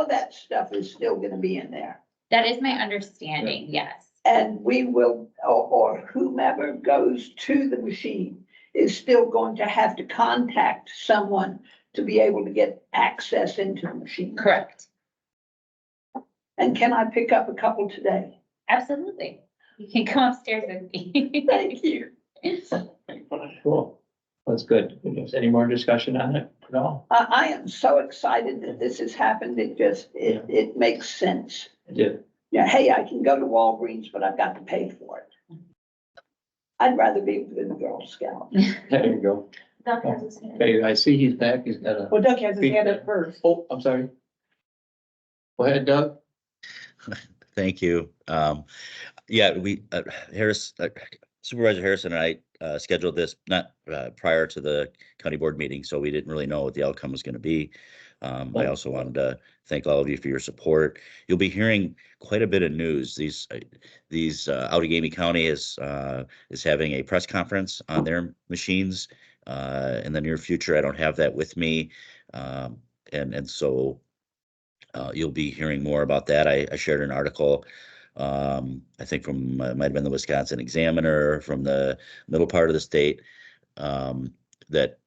that stuff is still gonna be in there. That is my understanding, yes. And we will, or whomever goes to the machine is still going to have to contact someone to be able to get access into the machine. Correct. And can I pick up a couple today? Absolutely. You can come upstairs with me. Thank you. Cool. That's good. Is any more discussion on it at all? I am so excited that this has happened. It makes sense. I did. Yeah, hey, I can go to Walgreens, but I've got to pay for it. I'd rather be with the Girl Scout. There you go. Okay, I see he's back. He's got a, Well, Doug has his hand up first. oh, I'm sorry. Go ahead, Doug. Thank you. Yeah, Supervisor Harrison and I scheduled this not prior to the county board meeting, so we didn't really know what the outcome was going to be. I also wanted to thank all of you for your support. You'll be hearing quite a bit of news. These Outagamie County is having a press conference on their machines in the near future. I don't have that with me, and so you'll be hearing more about that. I shared an article, I think from might have been the Wisconsin Examiner, from the middle part of the state, that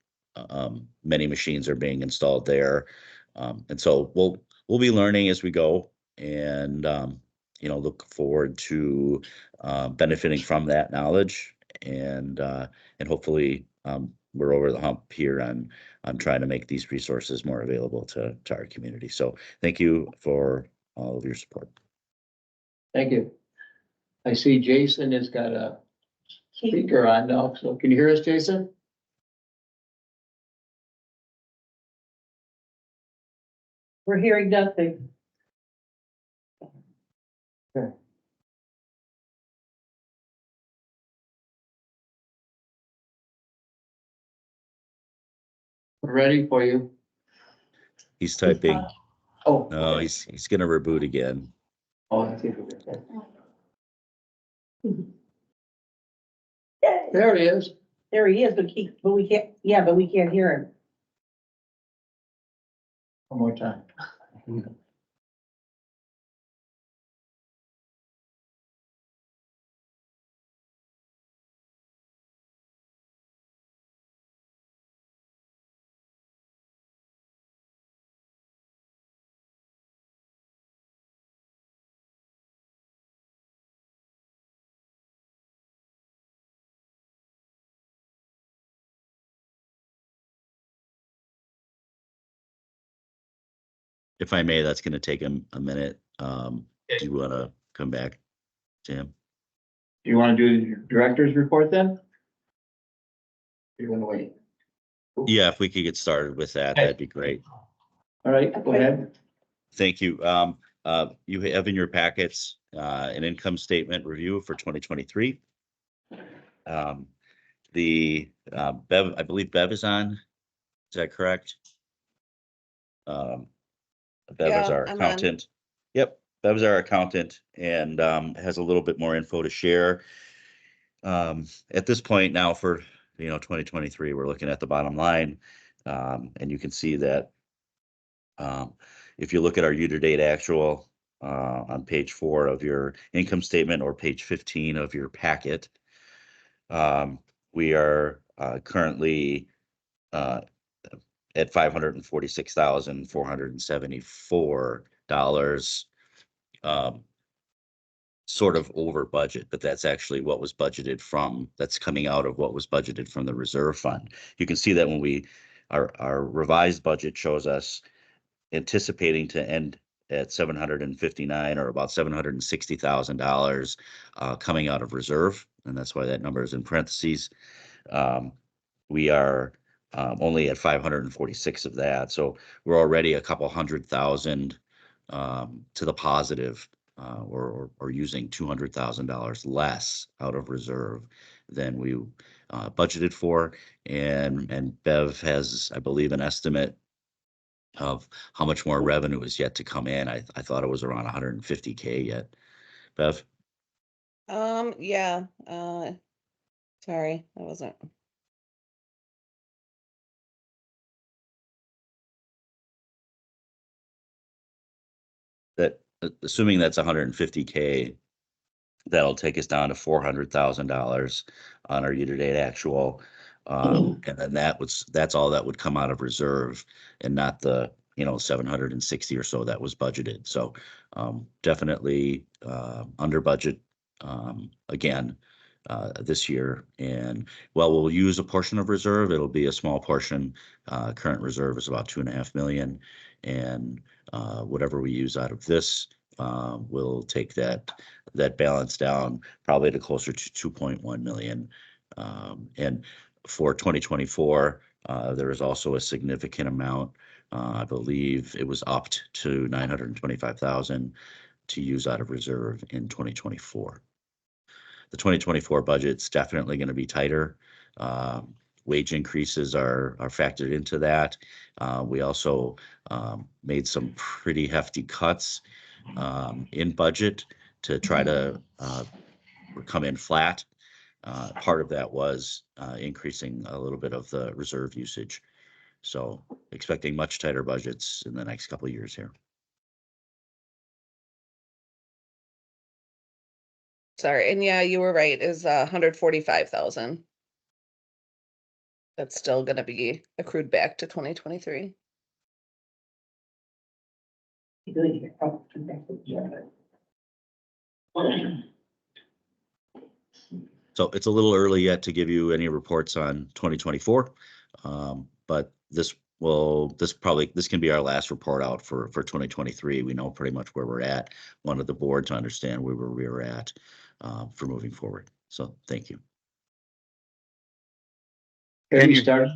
many machines are being installed there, and so we'll be learning as we go, and look forward to benefiting from that knowledge, and hopefully we're over the hump here on trying to make these resources more available to our community. So thank you for all of your support. Thank you. I see Jason has got a speaker on now, so can you hear us, Jason? We're hearing nothing. We're ready for you. He's typing. Oh. No, okay. he's gonna reboot again. Oh, I see. There he is. There he is, but we can't, yeah, but we can't hear him. One more time. If I may, that's gonna take him a minute. Do you wanna come back, Tim? Do you want to do the director's report then? You're gonna wait. Yeah, if we could get started with that, Okay. that'd be great. All right, go ahead. Thank you. You have in your packets, an income statement review for 2023. Bev, I believe Bev is on. Is that correct? Bev is Yeah, our I'm on. accountant. Yep, Bev is our accountant and, has a little bit more info to share. At this point now for, 2023, we're looking at the bottom line. And you can see that, if you look at our year-to-date actual, on page 4 of your income statement or page 15 of your packet, we are, currently, at $546,474, sort of over budget, but that's actually what was budgeted from, that's coming out of what was budgeted from the reserve fund. You can see that when our revised budget shows us anticipating to end at 759 or about $760,000, coming out of reserve, and that's why that number is in parentheses. We are, only at 546 of that, so we're already a couple $100,000, to the positive, or using $200,000 less out of reserve than we, budgeted for. And Bev has, I believe, an estimate of how much more revenue is yet to come in. I thought it was around 150K yet. Bev? Yeah, sorry, that wasn't. That, assuming that's 150K, that'll take us down to $400,000 on our year-to-date actual. And then that's all that would come out of reserve and not the, 760 or so that was budgeted. So, definitely, under budget, again, this year. And while we'll use a portion of reserve, it'll be a small portion. Current reserve is about 2.5 million. And, whatever we use out of this, we'll take that balance down probably to closer to 2.1 million. And for 2024, there is also a significant amount. I believe it was upped to 925,000 to use out of reserve in 2024. The 2024 budget's definitely going to be tighter. Wage increases are factored into that. We also, made some pretty hefty cuts, in budget to try to, come in flat. Part of that was, increasing a little bit of the reserve usage. So expecting much tighter budgets in the next couple of years here. Sorry, and yeah, you were right, is 145,000. That's still gonna be accrued back to 2023. So it's a little early yet to give you any reports on 2024. But this well, this can be our last report out for 2023. We know pretty much where we're at. Wanted the board to understand where we were at for moving forward. So thank you. Can you start?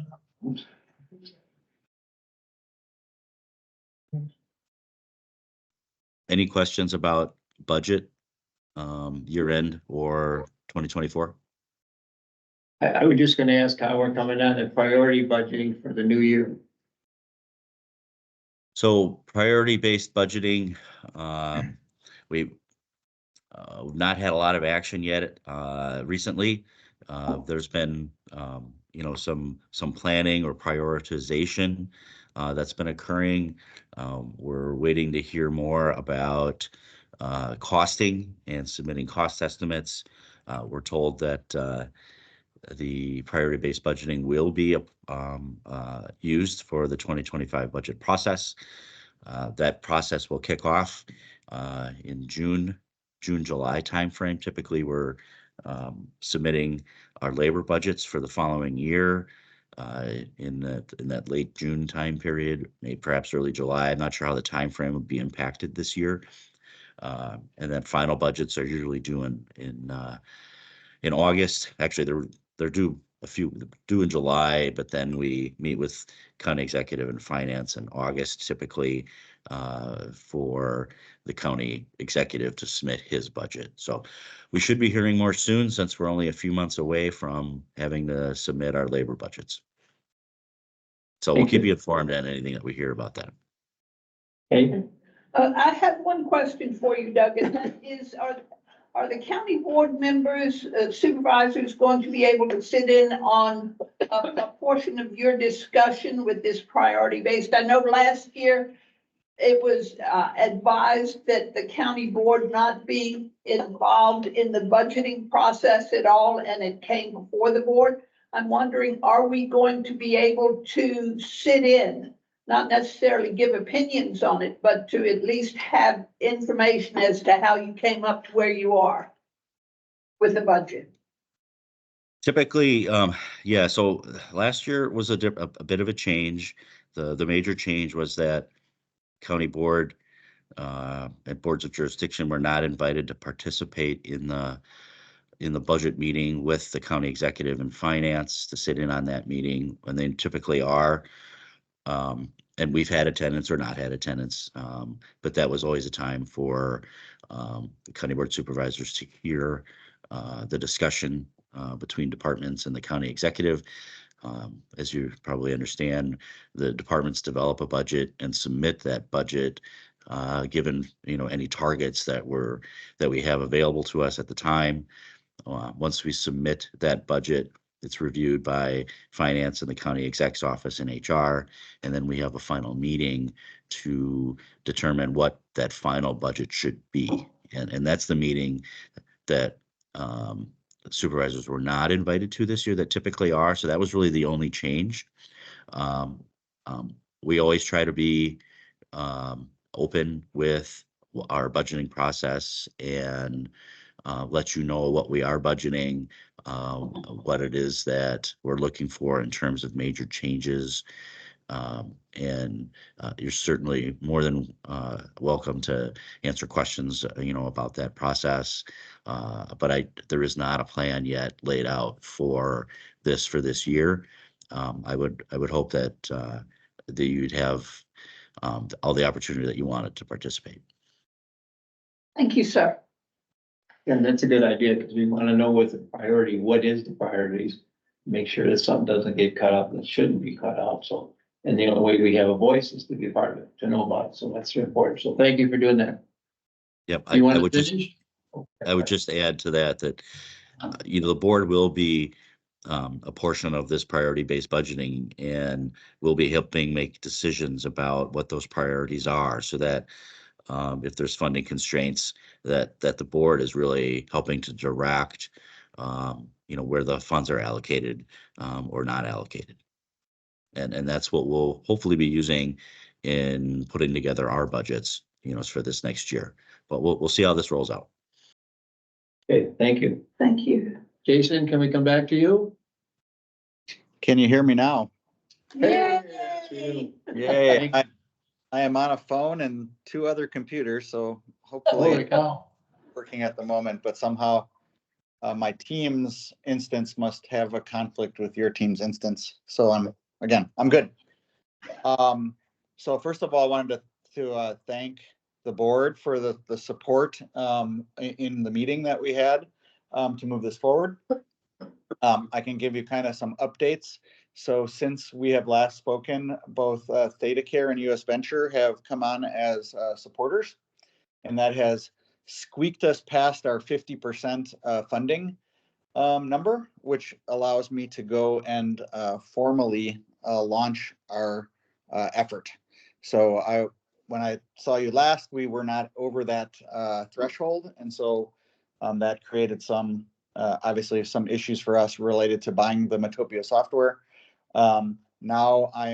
Any questions about budget, year end or 2024? I was just gonna ask how we're coming on the priority budgeting for the new year. So priority-based budgeting, we've not had a lot of action yet recently. There's been some planning or prioritization that's been occurring. We're waiting to hear more about costing and submitting cost estimates. We're told that the priority-based budgeting will be used for the 2025 budget process. That process will kick off in June, July timeframe. Typically, we're submitting our labor budgets for the following year in that late June time period, maybe perhaps early July. I'm not sure how the timeframe would be impacted this year. And then final budgets are usually due in August. Actually, they're due in July, but then we meet with county executive and finance in August, typically for the county executive to submit his budget. So we should be hearing more soon, since we're only a few months away from having to submit our labor budgets. So we'll keep you informed on anything that we hear about that. Okay, I have one question for you, Doug, and that is, are the county board members, supervisors going to be able to sit in on a portion of your discussion with this priority based? I know last year it was advised that the county board not be involved in the budgeting process at all, and it came before the board. I'm wondering, are we going to be able to sit in, not necessarily give opinions on it, but to at least have information as to how you came up to where you are with the budget? Typically, yeah, so last year was a bit of a change. The major change was that county board and boards of jurisdiction were not invited to participate in the budget meeting with the county executive and finance to sit in on that meeting when they typically are. And we've had attendance or not had attendance, but that was always a time for the county board supervisors to hear the discussion between departments and the county executive. As you probably understand, the departments develop a budget and submit that budget, given any targets that we have available to us at the time. Once we submit that budget, it's reviewed by finance and the county exec's office and HR, and then we have a final meeting to determine what that final budget should be. And that's the meeting that supervisors were not invited to this year that typically are. So that was really the only change. We always try to be open with our budgeting process and let you know what we are budgeting, what it is that we're looking for in terms of major changes. And you're certainly more than welcome to answer questions, about that process. But there is not a plan yet laid out for this year. I would hope that you'd have all the opportunity that you wanted to participate. Thank you, sir. and that's a good idea, because we want to know what the priority, what is the priorities? Make sure that something doesn't get cut out that shouldn't be cut out, so. And the only way we have a voice is to be a part of it, to know about it, so that's important, so thank you for doing that. Yep, You I want to would just finish? add to that the board will be a portion of this priority-based budgeting, and we'll be helping make decisions about what those priorities are, so that if there's funding constraints, that the board is really helping to direct, where the funds are allocated or not allocated. And that's what we'll hopefully be using in putting together our budgets, for this next year. But we'll see how this rolls out. Okay, thank you. Thank you. Jason, can we come back to you? Can you hear me now? Yes. Yay, I am on a phone and two other computers, so hopefully Holy it's cow. working at the moment, but somehow my team's instance must have a conflict with your team's instance. So I'm good. So first of all, I wanted to thank the board for the support in the meeting that we had to move this forward. I can give you kind of some updates. So since we have last spoken, both Theta Care and US Venture have come on as supporters, and that has squeaked us past our 50% funding number, which allows me to go and formally launch our effort. So when I saw you last, we were not over that threshold, and so that created some obviously some issues for us related to buying the Metopia software. Now I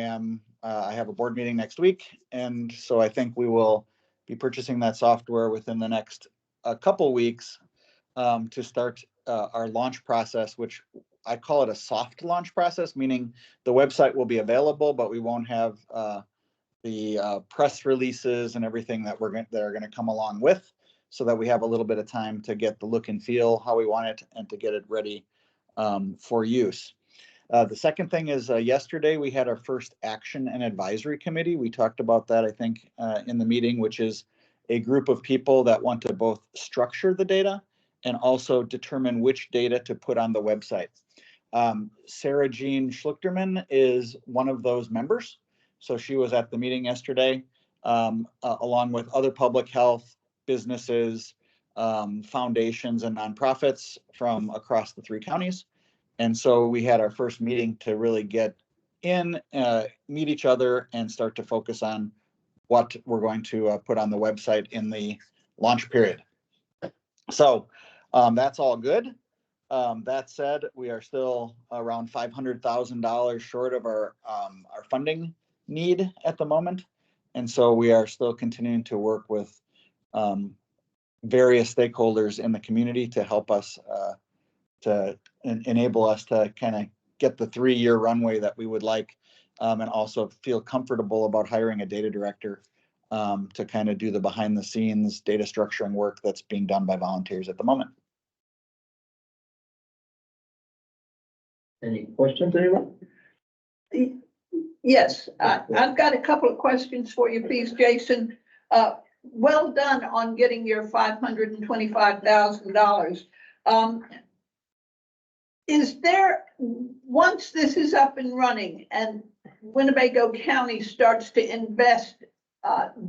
have a board meeting next week, and so I think we will be purchasing that software within the next couple weeks to start our launch process, which I call it a soft launch process, meaning the website will be available, but we won't have the press releases and everything that are going to come along with, so that we have a little bit of time to get the look and feel how we want it and to get it ready for use. The second thing is yesterday we had our first action and advisory committee. We talked about that, I think, in the meeting, which is a group of people that want to both structure the data and also determine which data to put on the website. Sarah Jean Schlichterman is one of those members. So she was at the meeting yesterday, along with other public health businesses, foundations, and nonprofits from across the 3 counties. And so we had our first meeting to really get in, meet each other, and start to focus on what we're going to put on the website in the launch period. So that's all good. That said, we are still around $500,000 short of our funding need at the moment. And so we are still continuing to work with various stakeholders in the community to help us to enable us to kind of get the 3-year runway that we would like, and also feel comfortable about hiring a data director to kind of do the behind the scenes data structuring work that's being done by volunteers at the moment. Any questions, anyone? Yes, I've got a couple of questions for you, please, Jason. Well done on getting your $525,000. Is there, once this is up and running and Winnebago County starts to invest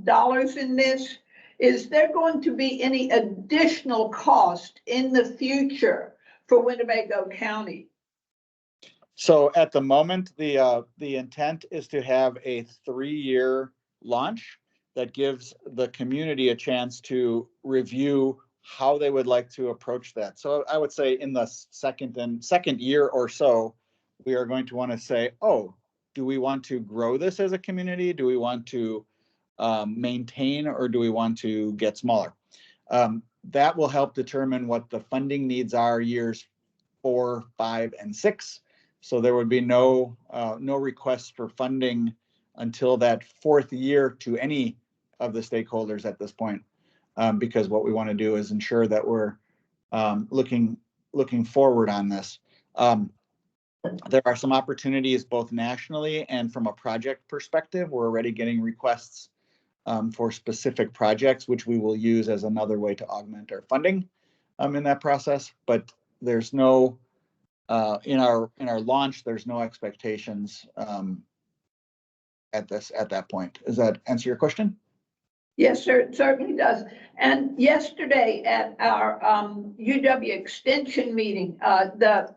dollars in this, is there going to be any additional cost in the future for Winnebago County? So at the moment, the intent is to have a 3-year launch that gives the community a chance to review how they would like to approach that. So I would say in the second year or so, we are going to want to say, oh, do we want to grow this as a community? Do we want to maintain, or do we want to get smaller? That will help determine what the funding needs are years 4, 5, and 6. So there would be no requests for funding until that 4th year to any of the stakeholders at this point, because what we want to do is ensure that we're looking forward on this. There are some opportunities both nationally and from a project perspective. We're already getting requests for specific projects, which we will use as another way to augment our funding in that process. But there's no in our launch, there's no expectations at that point. Does that answer your question? Yes, sir, it certainly does. And yesterday at our UW Extension meeting, the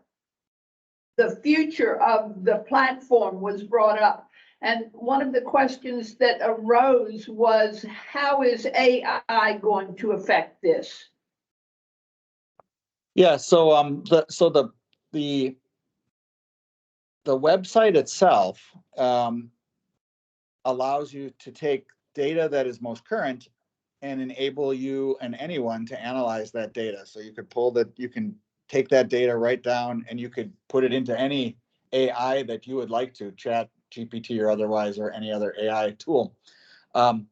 future of the platform was brought up. And one of the questions that arose was, how is AI going to affect this? Yeah, so the website itself allows you to take data that is most current and enable you and anyone to analyze that data. So you can take that data right down, and you could put it into any AI that you would like to, Chat GPT or otherwise, or any other AI tool. On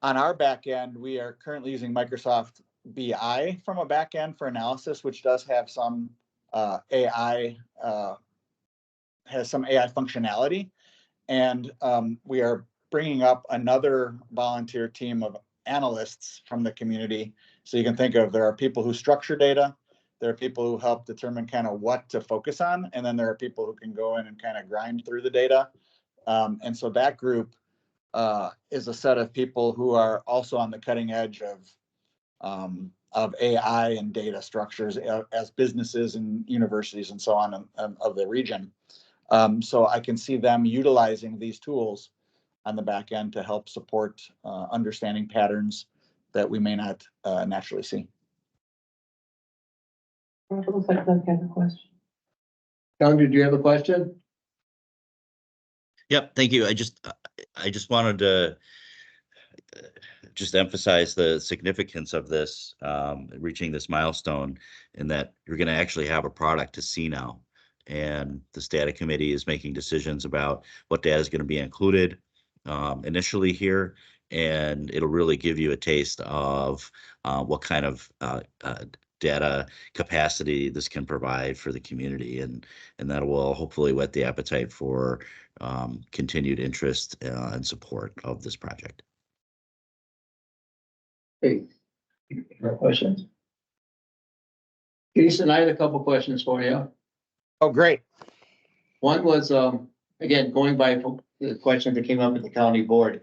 our back end, we are currently using Microsoft BI from a back end for analysis, which does have some AI, has some AI functionality. And we are bringing up another volunteer team of analysts from the community. So you can think of, there are people who structure data, there are people who help determine kind of what to focus on, and then there are people who can go in and kind of grind through the data. And so that group is a set of people who are also on the cutting edge of AI and data structures as businesses and universities and so on of the region. So I can see them utilizing these tools on the back end to help support understanding patterns that we may not naturally see. It looks like Doug has a question. John, did you have a question? Yep, thank you. I just wanted to just emphasize the significance of this, reaching this milestone, in that you're going to actually have a product to see now. And the data committee is making decisions about what data is going to be included initially here. And it'll really give you a taste of what kind of data capacity this can provide for the community. And that will hopefully whet the appetite for continued interest and support of this project. Hey, more questions? Jason, I had a couple questions for you. Oh, great. One was, again, going by the question that came up at the county board.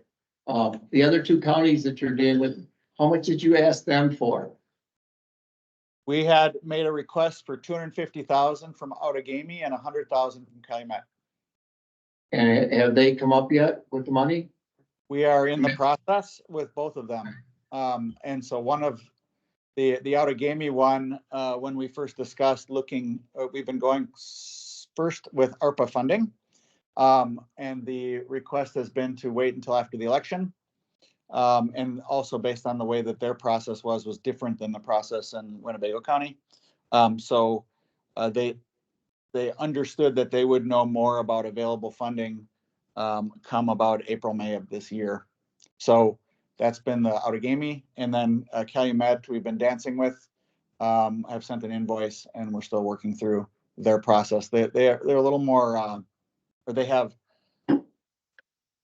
The other two counties that you're dealing with, how much did you ask them for? We had made a request for 250,000 from Outagamie and 100,000 from Calumet. And have they come up yet with the money? We are in the process with both of them. And so one of the Outagamie one, when we first discussed looking, we've been going first with ARPA funding. And the request has been to wait until after the election. And also based on the way that their process was different than the process in Winnebago County. So they understood that they would know more about available funding come about April, May of this year. So that's been the Outagamie. And then Calumet, we've been dancing with. I've sent an invoice and we're still working through their process. They're a little more, or they have,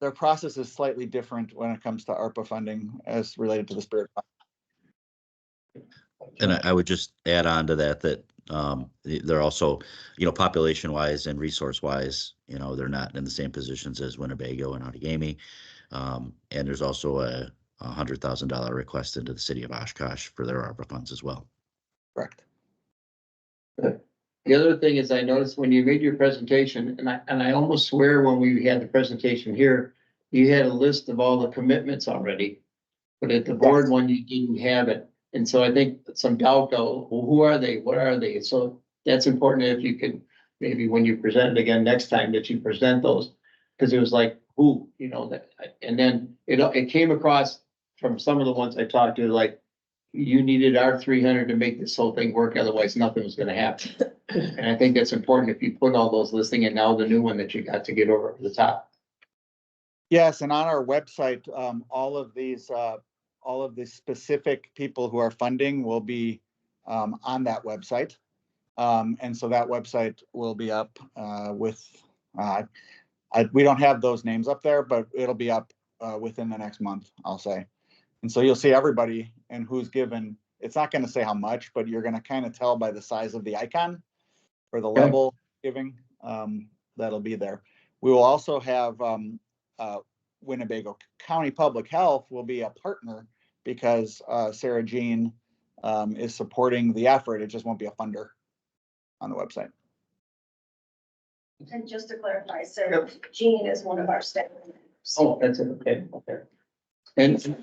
their process is slightly different when it comes to ARPA funding as related to the Spirit Fund. And I would just add on to that they're also, population wise and resource wise, they're not in the same positions as Winnebago and Outagamie. And there's also a $100,000 request into the city of Oshkosh for their ARPA funds as well. Correct. The other thing is, I noticed when you made your presentation, and I almost swear when we had the presentation here, you had a list of all the commitments already. But at the board one, you didn't have it. And so I think some doubt go, well, who are they? What are they? So that's important if you could, maybe when you present it again next time, that you present those. Because it was like, who, that, and then it came across from some of the ones I talked to, like, you needed our 300 to make this whole thing work, otherwise nothing was gonna happen. And I think that's important if you put all those listing and now the new one that you got to get over the top. Yes, and on our website, all of the specific people who are funding will be on that website. And so that website will be up with, we don't have those names up there, but it'll be up within the next month, I'll say. And so you'll see everybody and who's given. It's not going to say how much, but you're going to kind of tell by the size of the icon or the level giving that'll be there. We will also have Winnebago County Public Health will be a partner because Sarah Jean is supporting the effort. It just won't be a funder on the website. And just to clarify, Sarah Jean is one of our staff members. Oh, that's it. Okay. And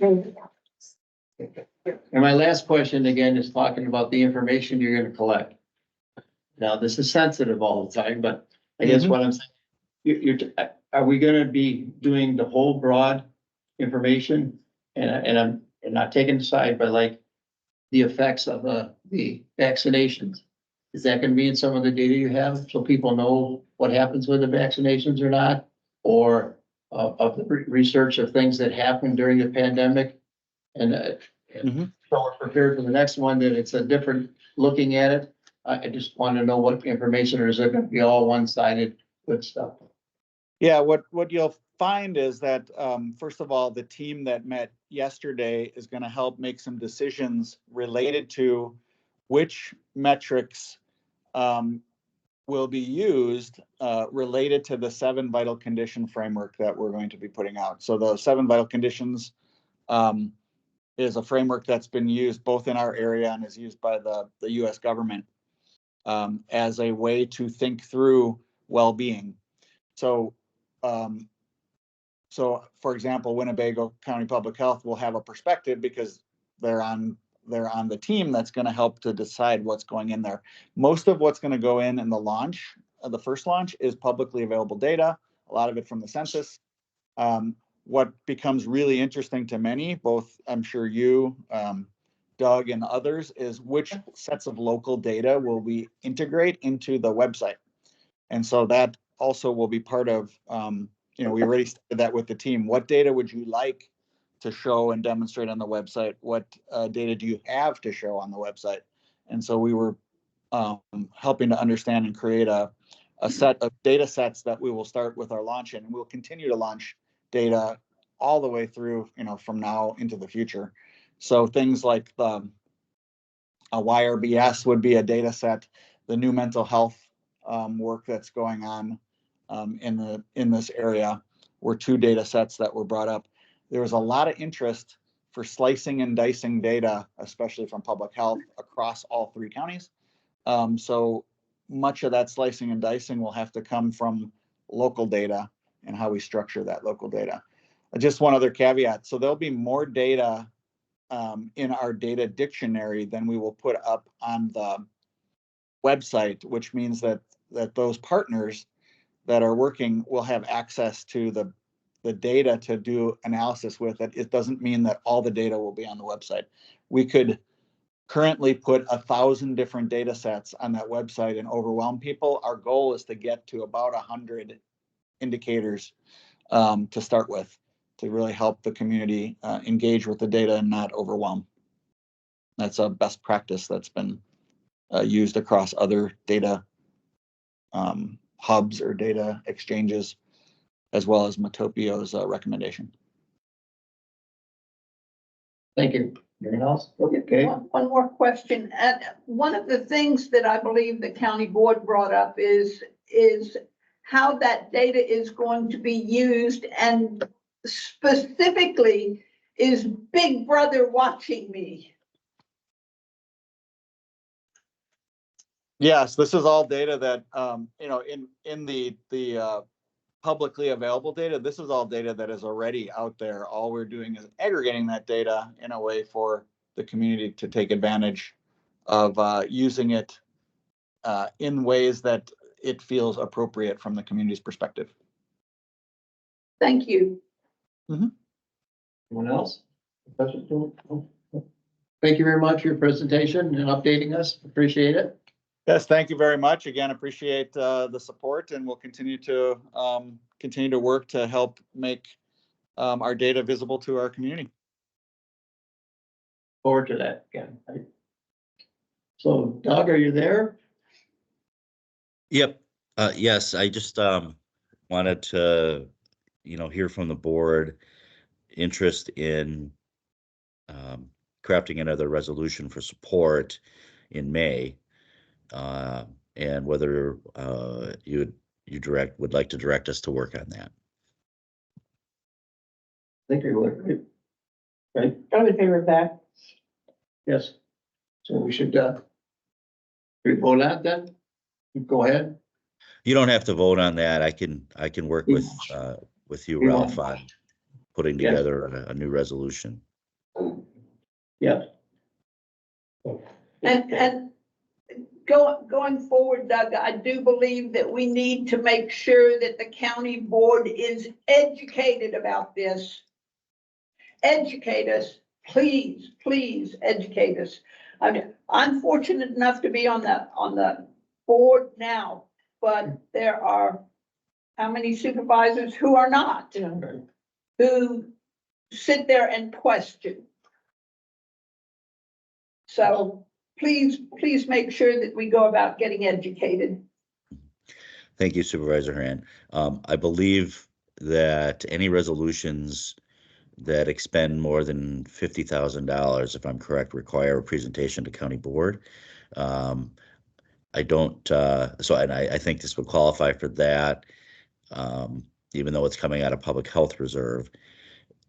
my last question again is talking about the information you're going to collect. Now, this is sensitive all the time, but I guess what I'm saying, are we going to be doing the whole broad information? And I'm not taking the side, but like the effects of the vaccinations. Is that going to be in some of the data you have so people know what happens with the vaccinations or not? or of the research of things that happened during the pandemic. And Mhm. so we're prepared for the next one, that it's a different looking at it. I just want to know what information, or is it going to be all one-sided good stuff? Yeah, what you'll find is that, first of all, the team that met yesterday is going to help make some decisions related to which metrics will be used related to the 7 vital condition framework that we're going to be putting out. So the 7 vital conditions is a framework that's been used both in our area and is used by the US government as a way to think through well-being. So, for example, Winnebago County Public Health will have a perspective because they're on the team that's going to help to decide what's going in there. Most of what's going to go in the launch, the first launch, is publicly available data, a lot of it from the census. What becomes really interesting to many, both I'm sure you, Doug, and others, is which sets of local data will we integrate into the website. And so that also will be part of, we already started that with the team. What data would you like to show and demonstrate on the website? What data do you have to show on the website? And so we were helping to understand and create a set of data sets that we will start with our launch in, and we'll continue to launch data all the way through, from now into the future. So things like the YRBS would be a data set, the new mental health work that's going on in this area were 2 data sets that were brought up. There was a lot of interest for slicing and dicing data, especially from public health, across all 3 counties. So much of that slicing and dicing will have to come from local data and how we structure that local data. Just one other caveat. So there'll be more data in our data dictionary than we will put up on the website, which means that those partners that are working will have access to the data to do analysis with it. It doesn't mean that all the data will be on the website. We could currently put 1,000 different data sets on that website and overwhelm people. Our goal is to get to about 100 indicators to start with, to really help the community engage with the data and not overwhelm. That's a best practice that's been used across other data hubs or data exchanges, as well as Matopio's recommendation. Thank you. Anything else? Okay. One more question. And one of the things that I believe the county board brought up is how that data is going to be used, and specifically, is Big Brother watching me? Yes, this is all data that, in the publicly available data, this is all data that is already out there. All we're doing is aggregating that data in a way for the community to take advantage of using it in ways that it feels appropriate from the community's perspective. Thank you. Anyone else? Thank you very much for your presentation and updating us. Appreciate it. Yes, thank you very much. Again, appreciate the support, and we'll continue to work to help make our data visible to our community. Forward to that again. So Doug, are you there? Yep. Yes, I just wanted to, hear from the board interest in crafting another resolution for support in May, and whether you would like to direct us to work on that. I think you would. Right? I'm in favor of that. Yes. So we should, we vote on that? Go ahead. You don't have to vote on that. I can work with you, Ralph, on putting Yes. together a new resolution. Yeah. And going forward, Doug, I do believe that we need to make sure that the county board is educated about this. Educate us, please, please educate us. I mean, I'm fortunate enough to be on the board now, but there are how many supervisors who are not, who sit there and question. So please make sure that we go about getting educated. Thank you, Supervisor Hand. I believe that any resolutions that expend more than $50,000, if I'm correct, require a presentation to county board. I don't, and I think this would qualify for that. Even though it's coming out of public health reserve,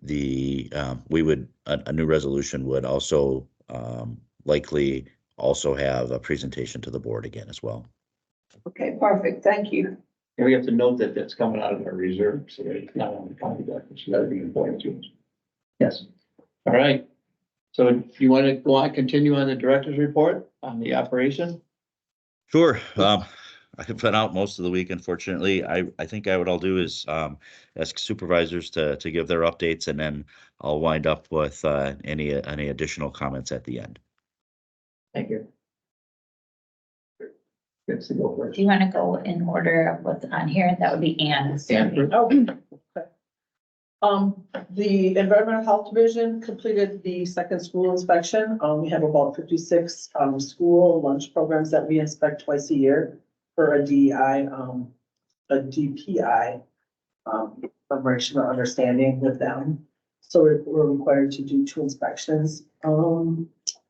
a new resolution would also, likely also have a presentation to the board again as well. Okay, perfect. Thank you. And we have to note that that's coming out of our reserve, so it's not on the county budget, so that'd be important to us. Yes. All right. So if you want to go on, continue on the director's report on the operation? Sure. I've been out most of the week, unfortunately. I think I'll do is ask supervisors to give their updates, and then I'll wind up with any additional comments at the end. Thank you. Good to go first. Do you want to go in order of what's on here? That would be Anne. Stanford. Oh, okay. The Environmental Health Division completed the second school inspection. We have about 56 school lunch programs that we inspect twice a year for a DEI, a DPI memorandum of understanding with them. So we're required to do 2 inspections.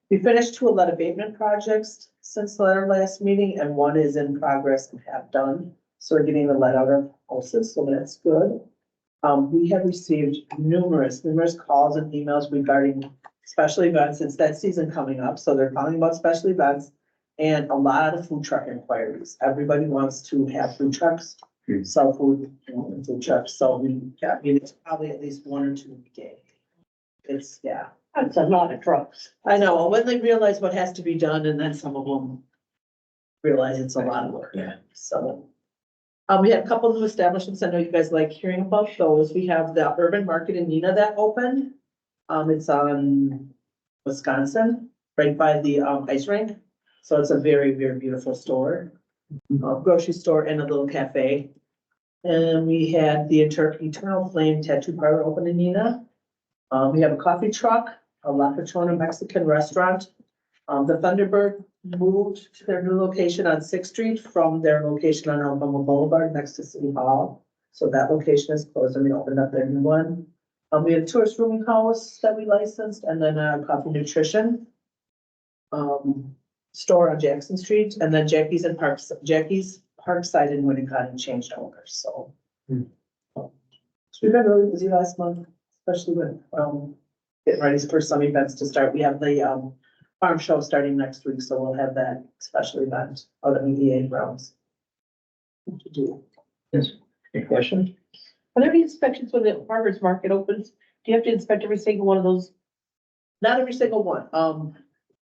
We finished 2 lead abatement projects since our last meeting, and 1 is in progress and half done. So we're getting the lead out of houses, so that's good. We have received numerous calls and emails regarding special events. It's that season coming up, so they're calling about special events and a lot of food truck inquiries. Everybody wants to have food trucks, sell food in food trucks. So it's probably at least 1 or 2 a day. It's, yeah. That's a lot of trucks. I know, when they realize what has to be done, and then some of them realize it's a lot of work. Yeah. So. We had a couple of new establishments. I know you guys like hearing about those. We have the Urban Market in Neenah that opened. It's on Wisconsin, right by the ice rink. So it's a very, very beautiful store, grocery store and a little cafe. And we had the Eternal Flame Tattoo Parlor open in Neenah. We have a coffee truck, a La Patrona Mexican restaurant. The Thunderbird moved to their new location on 6th Street from their location on Alabama Boulevard next to City Hall. So that location is closed and we opened up their new one. We had a tourist rooming house that we licensed, and then a coffee nutrition store on Jackson Street, and then Jackie's Parkside in Winnebago changed owners. So we've been really busy last month, especially with getting ready for some events to start. We have the farm show starting next week, so we'll have that special event out at EDA grounds. To do. Yes. Any questions? Are there any inspections when the farmer's market opens? Do you have to inspect every single one of those? Not every single one.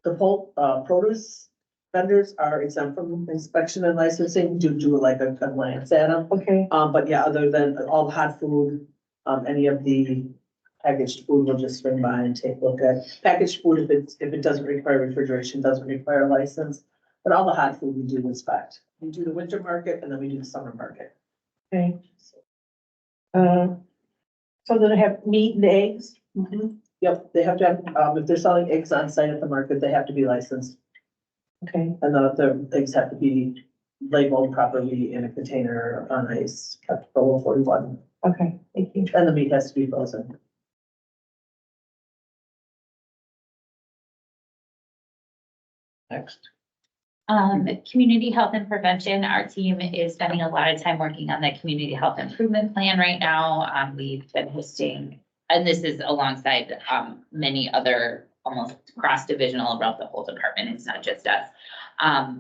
The whole produce vendors are exempt from inspection and licensing due to like a glance at them. Okay. But yeah, other than all the hot food, any of the packaged food, we'll just swing by and take a look at. Packaged food, if it doesn't require refrigeration, doesn't require a license. But all the hot food we do inspect. We do the winter market and then we do the summer market. Okay. So then I have meat and eggs? Mm-hmm. Yep, they have to have, if they're selling eggs on site at the market, they have to be licensed. Okay. And the eggs have to be labeled properly in a container on ice, kept below 41. Okay, thank you. And the meat has to be frozen. Next. Community health and prevention, our team is spending a lot of time working on the community health improvement plan right now. We've been hosting, and this is alongside many other almost cross-divisional around the whole department. It's not just us.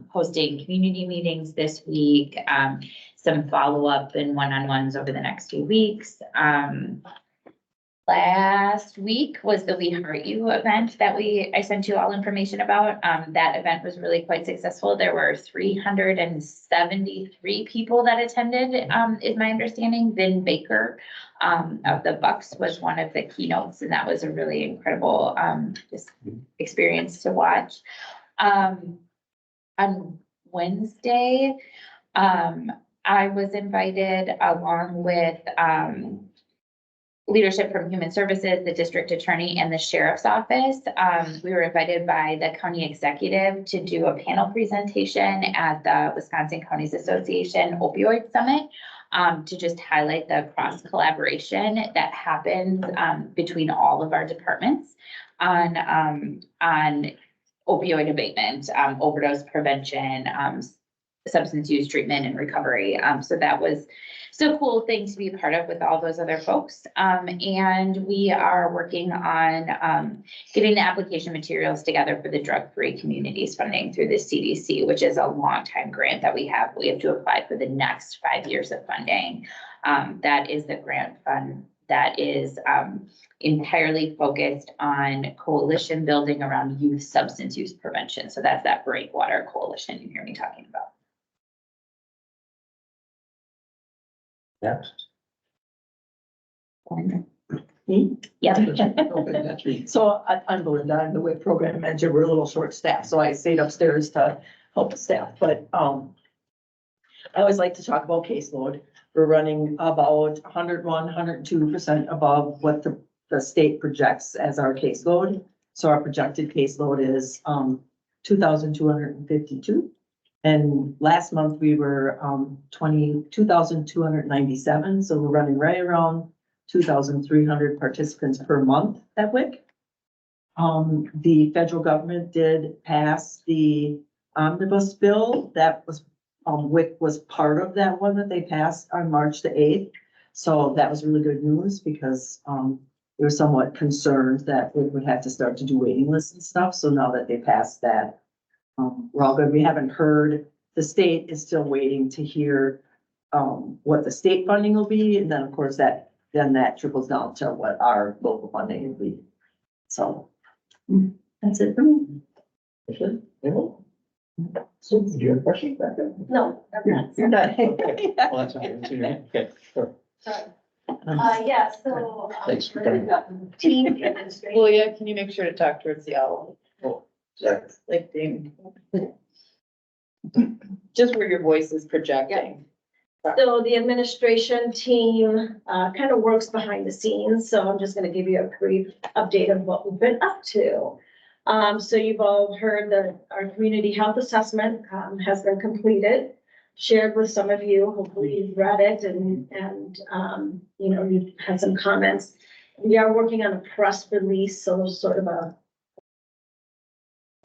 Hosting community meetings this week, some follow-up and one-on-ones over the next 2 weeks. Last week was the We Heart You event that I sent you all information about. That event was really quite successful. There were 373 people that attended, is my understanding. Vin Baker of the Bucks was one of the keynotes, and that was a really incredible just experience to watch. On Wednesday, I was invited along with, leadership from Human Services, the district attorney, and the sheriff's office. We were invited by the county executive to do a panel presentation at the Wisconsin Counties Association Opioid Summit, to just highlight the cross collaboration that happens between all of our departments on opioid abatement, overdose prevention, substance use treatment and recovery. So that was so cool thing to be a part of with all those other folks. And we are working on getting the application materials together for the drug-free communities funding through the CDC, which is a long time grant that we have. We have to apply for the next 5 years of funding. That is the grant fund that is entirely focused on coalition building around youth substance use prevention. So that's that Breakwater Coalition you hear me talking about. Next. Yep. So I'm Belinda, I'm the WIC program manager. We're a little short staffed, so I stayed upstairs to help the staff, but I always like to talk about caseload. We're running about 101, 102% above what the state projects as our caseload. So our projected caseload is 2,252. And last month we were 2,297. So we're running right around 2,300 participants per month at WIC. The federal government did pass the omnibus bill that was WIC was part of that one that they passed on March the 8th. So that was really good news because they were somewhat concerned that WIC would have to start to do waiting lists and stuff. So now that they passed that, we're all good. We haven't heard, the state is still waiting to hear what the state funding will be. And then of course that trickles down to what our local funding will be. So that's it for me. So, do you have a question back there? No, I'm not. You're not. Okay. Well, that's okay. That's your name. Okay, sure. Sorry. Yeah, so. Thanks for coming. Team administration. Julia, can you make sure to talk towards the owl? Sorry. Like Damon. Just where your voice is projecting. So the administration team kind of works behind the scenes, so I'm just gonna give you a brief update of what we've been up to. So you've all heard that our community health assessment has been completed, shared with some of you. Hopefully you've read it and you know, you've had some comments. We are working on a press release, so sort of a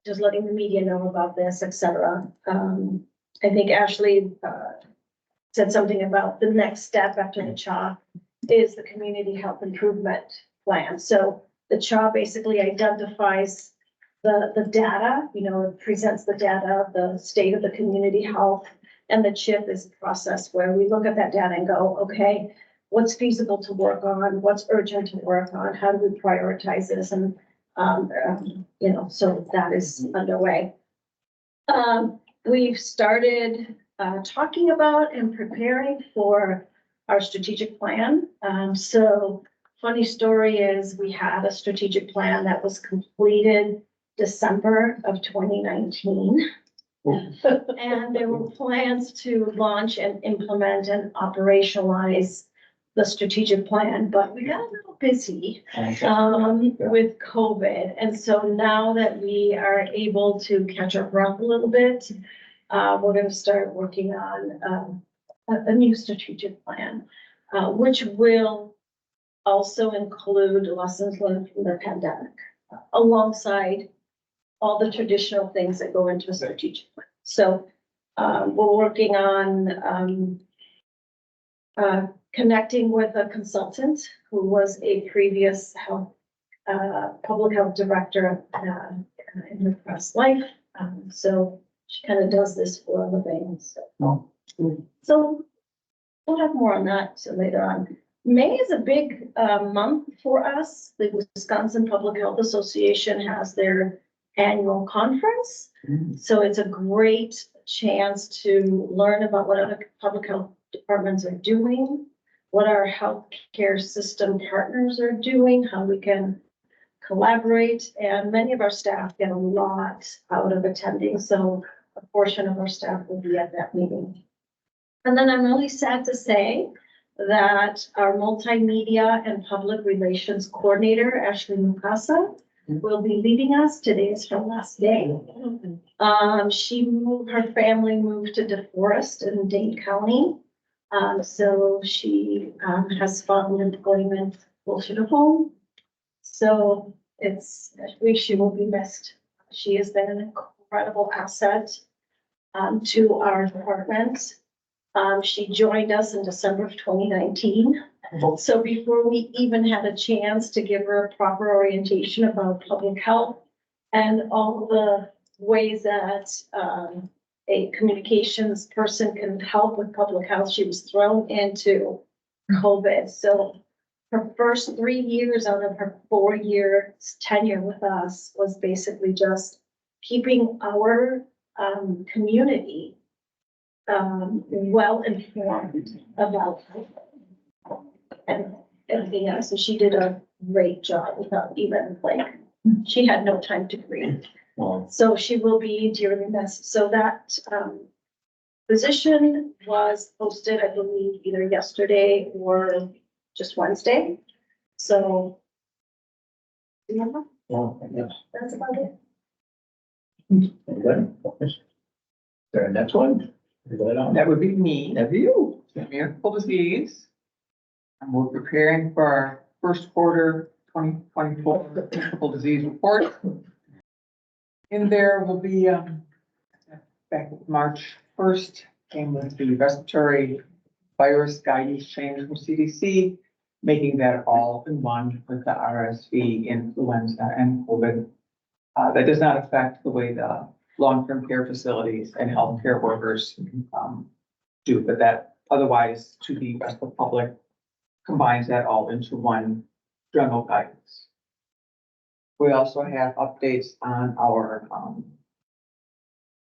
just letting the media know about this, etc. I think Ashley said something about the next step after the CHA is the community health improvement plan. So the CHA basically identifies the data, you know, it presents the data of the state of the community health, and the CHIP is a process where we look at that data and go, okay, what's feasible to work on? What's urgent to work on? How do we prioritize this? And, you know, so that is underway. We've started talking about and preparing for our strategic plan. So funny story is we had a strategic plan that was completed December of 2019. And there were plans to launch and implement and operationalize the strategic plan, but we got a little busy with COVID. And so now that we are able to catch our breath a little bit, we're going to start working on a new strategic plan, which will also include lessons learned from the pandemic, alongside all the traditional things that go into a strategic plan. So we're working on connecting with a consultant who was a previous public health director in her past life. So she kind of does this for a living. So we'll have more on that later on. May is a big month for us. The Wisconsin Public Health Association has their annual conference. So it's a great chance to learn about what other public health departments are doing, what our healthcare system partners are doing, how we can collaborate. And many of our staff get a lot out of attending. So a portion of our staff will be at that meeting. And then I'm really sad to say that our multimedia and public relations coordinator, Ashley Mukasa, will be leaving us. Today is her last day. Her family moved to DeForest in Dane County. So she, has found employment closer to home. So she will be missed. She has been an incredible asset, to our department. She joined us in December of 2019. So before we even had a chance to give her a proper orientation about public health and all the ways that, a communications person can help with public health, she was thrown into COVID. So her first 3 years out of her 4-year tenure with us was basically just keeping our, community, well informed about and everything else. So she did a great job without even she had no time to breathe. Well, So she will be dearly missed. So that, position was posted, I believe, either yesterday or just Wednesday. So. Yeah, that's about it. There, next one. That would be me, Have you? communicable disease. And we're preparing for our first quarter 2024 communicable disease report. In there will be, back March 1st, came with the respiratory virus guidance change from CDC, making that all in one with the RSV, influenza, and COVID. That does not affect the way the long-term care facilities and healthcare workers do, but that otherwise to the rest of the public combines that all into one general guidance. We also have updates on our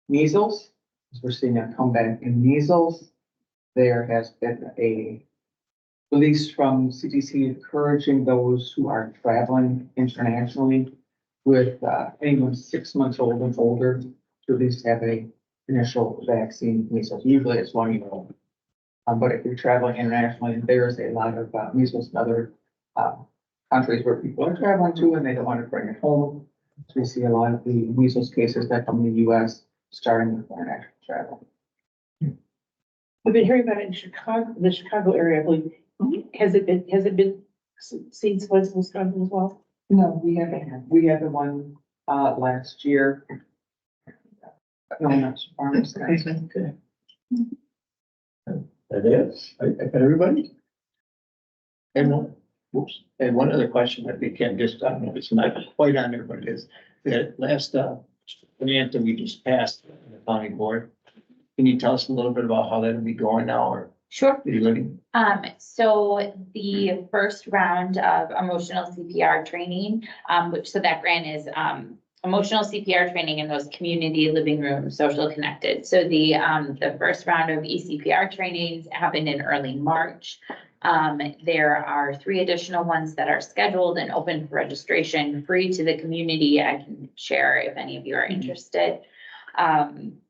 measles, as we're seeing a comeback in measles. There has been a release from CDC encouraging those who are traveling internationally with anyone 6 months old and older to at least have a initial vaccine measles. Usually it's 1 year old. But if you're traveling internationally, there's a lot of measles in other countries where people are traveling to and they don't want to bring it home. So we see a lot of the measles cases that come in the US starting with international travel. We've been hearing about it in Chicago, the Chicago area, I believe. Has it been seen since Wisconsin as well? No, we haven't. We had the one last year. No, not so far. Okay. That is, I got everybody. And one, whoops, and one other question that we can just, I don't know, it's not quite on there, but it is, that last, grant that we just passed in the county board. Can you tell us a little bit about how that'll be going now, or Sure. are you living? So the first round of emotional CPR training, so that grant is, emotional CPR training in those community living rooms, social connected. So the first round of eCPR trainings happened in early March. There are 3 additional ones that are scheduled and open for registration, free to the community. I can share if any of you are interested. And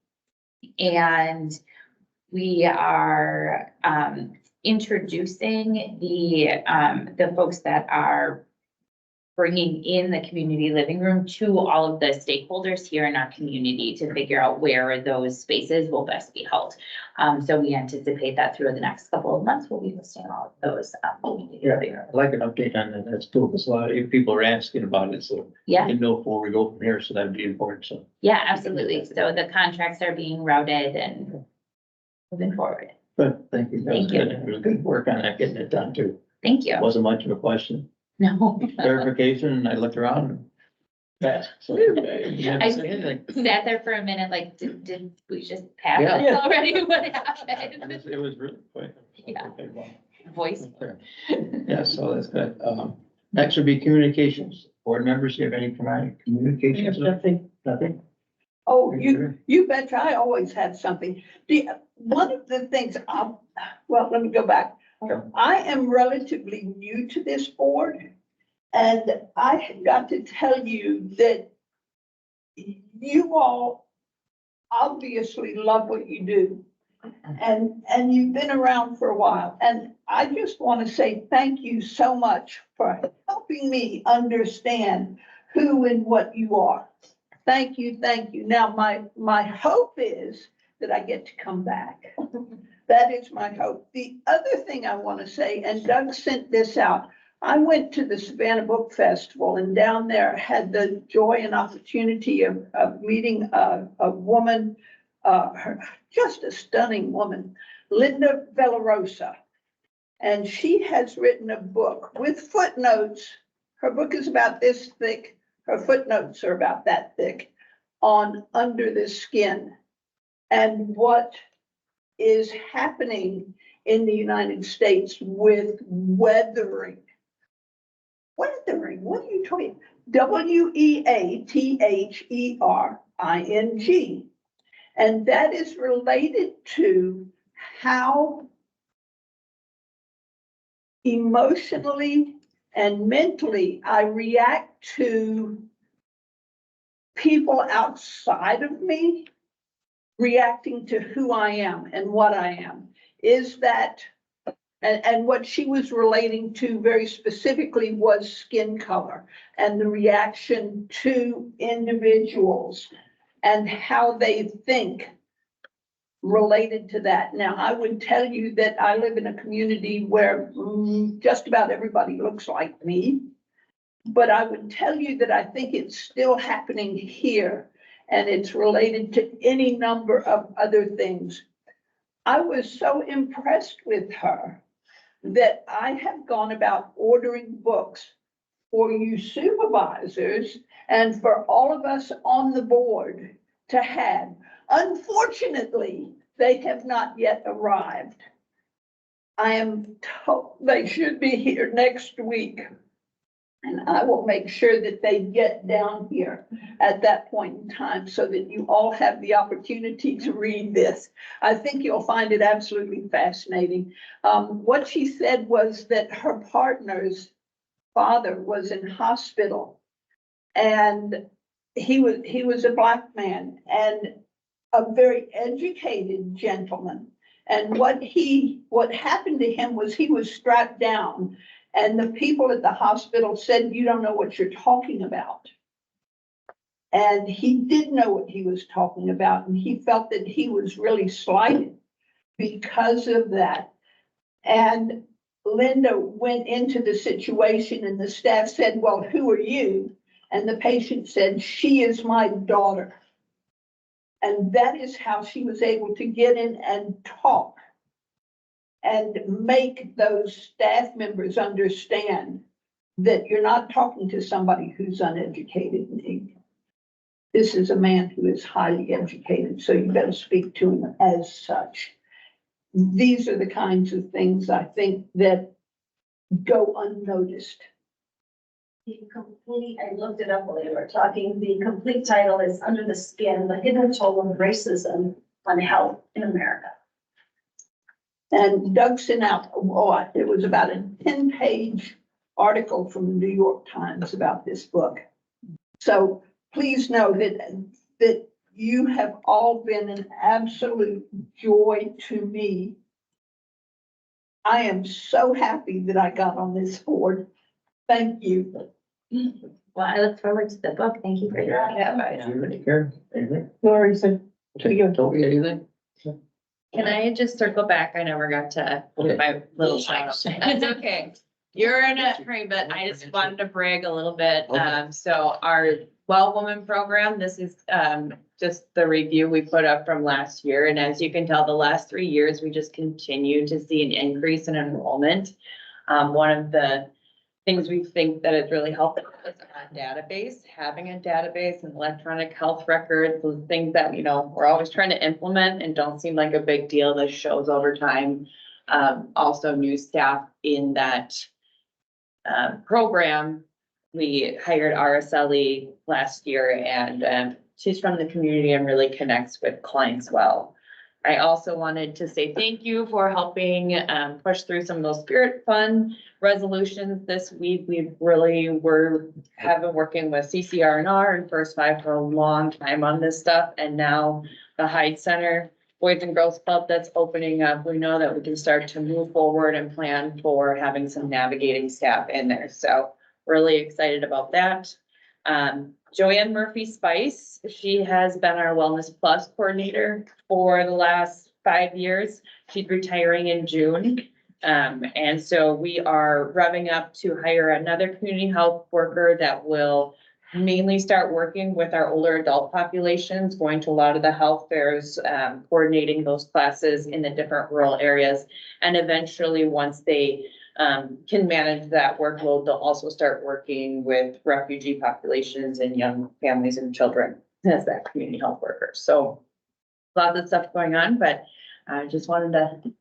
we are introducing the folks that are bringing in the community living room to all of the stakeholders here in our community to figure out where those spaces will best be held. So we anticipate that through the next couple of months, we'll be hosting all of those. Yeah, I'd like an update on that. That's cool, because a lot of people are asking about it, so. Yeah. I didn't know before we go from here, so that'd be important, so. Yeah, absolutely. So the contracts are being routed and moving forward. Good, thank you. That was Thank you. good. It was good work on that, getting it done too. Thank you. Wasn't much of a question. No. Clarification, and I looked around and passed. So, you didn't say anything. Sat there for a minute, like, did we just pass Yeah. this already? What It happened? was really quick. Yeah. Okay, well, Voice. yeah, so that's good. Next would be communications. Board members, you have any communications? Nothing? Oh, you betcha. I always had something. One of the things, well, let me go back. I am relatively new to this board, and I have got to tell you that you all obviously love what you do. and you've been around for a while. And I just want to say thank you so much for helping me understand who and what you are. Thank you, thank you. Now, my hope is that I get to come back. That is my hope. The other thing I want to say, and Doug sent this out, I went to the Savannah Book Festival and down there had the joy and opportunity of meeting a woman, just a stunning woman, Linda Villarosa. And she has written a book with footnotes. Her book is about this thick. Her footnotes are about that thick on Under the Skin and what is happening in the United States with weathering. Weathering, what are you talking? WEATHERING. And that is related to how emotionally and mentally I react to people outside of me reacting to who I am and what I am. Is that, and what she was relating to very specifically was skin color and the reaction to individuals and how they think related to that. Now, I would tell you that I live in a community where just about everybody looks like me, but I would tell you that I think it's still happening here. And it's related to any number of other things. I was so impressed with her that I have gone about ordering books for you supervisors and for all of us on the board to have. Unfortunately, they have not yet arrived. I am told they should be here next week. And I will make sure that they get down here at that point in time so that you all have the opportunity to read this. I think you'll find it absolutely fascinating. What she said was that her partner's father was in hospital and he was a Black man and a very educated gentleman. And what happened to him was he was strapped down. And the people at the hospital said, you don't know what you're talking about. And he did know what he was talking about. And he felt that he was really slighted because of that. And Linda went into the situation and the staff said, well, who are you? And the patient said, she is my daughter. And that is how she was able to get in and talk and make those staff members understand that you're not talking to somebody who's uneducated and ignorant. This is a man who is highly educated, so you better speak to him as such. These are the kinds of things I think that go unnoticed. I looked it up while you were talking. The complete title is Under the Skin, the Hidden Toll of Racism on Health in America. And Doug sent out, it was about a 10-page article from the New York Times about this book. So please know that you have all been an absolute joy to me. I am so happy that I got on this board. Thank you. Well, I look forward to the book. Thank you for your input. Lori said, Don't we anything? Can I just circle back? I never got to Okay. my little shout. That's okay. You're in it, but I just wanted to brag a little bit. Okay. So our Well Woman program, this is just the review we put up from last year. And as you can tell, the last 3 years, we just continue to see an increase in enrollment. One of the things we think that has really helped is a database, having a database and electronic health records, those things that, you know, we're always trying to implement and don't seem like a big deal that shows over time. Also new staff in that program. We hired RSLE last year and she's from the community and really connects with clients well. I also wanted to say thank you for helping push through some of those Spirit Fund resolutions this week. We really have been working with CCR&R and First Five for a long time on this stuff. And now the Hyde Center Boys and Girls Club that's opening up. We know that we can start to move forward and plan for having some navigating staff in there. So really excited about that. Joanne Murphy Spice, she has been our Wellness Plus coordinator for the last 5 years. She's retiring in June. And so we are revving up to hire another community health worker that will mainly start working with our older adult populations, going to a lot of the health fairs, coordinating those classes in the different rural areas. And eventually, once they can manage that workload, they'll also start working with refugee populations and young families and children as that community health worker. So lots of stuff going on, but I just wanted to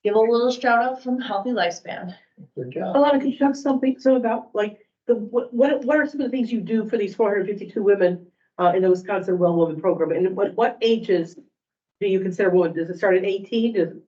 give a little shout out from Healthy Lifespan. Good job. Alana, can you talk so about like what are some of the things you do for these 452 women in the Wisconsin Well Woman Program? And what ages do you consider women? Does it start at 18?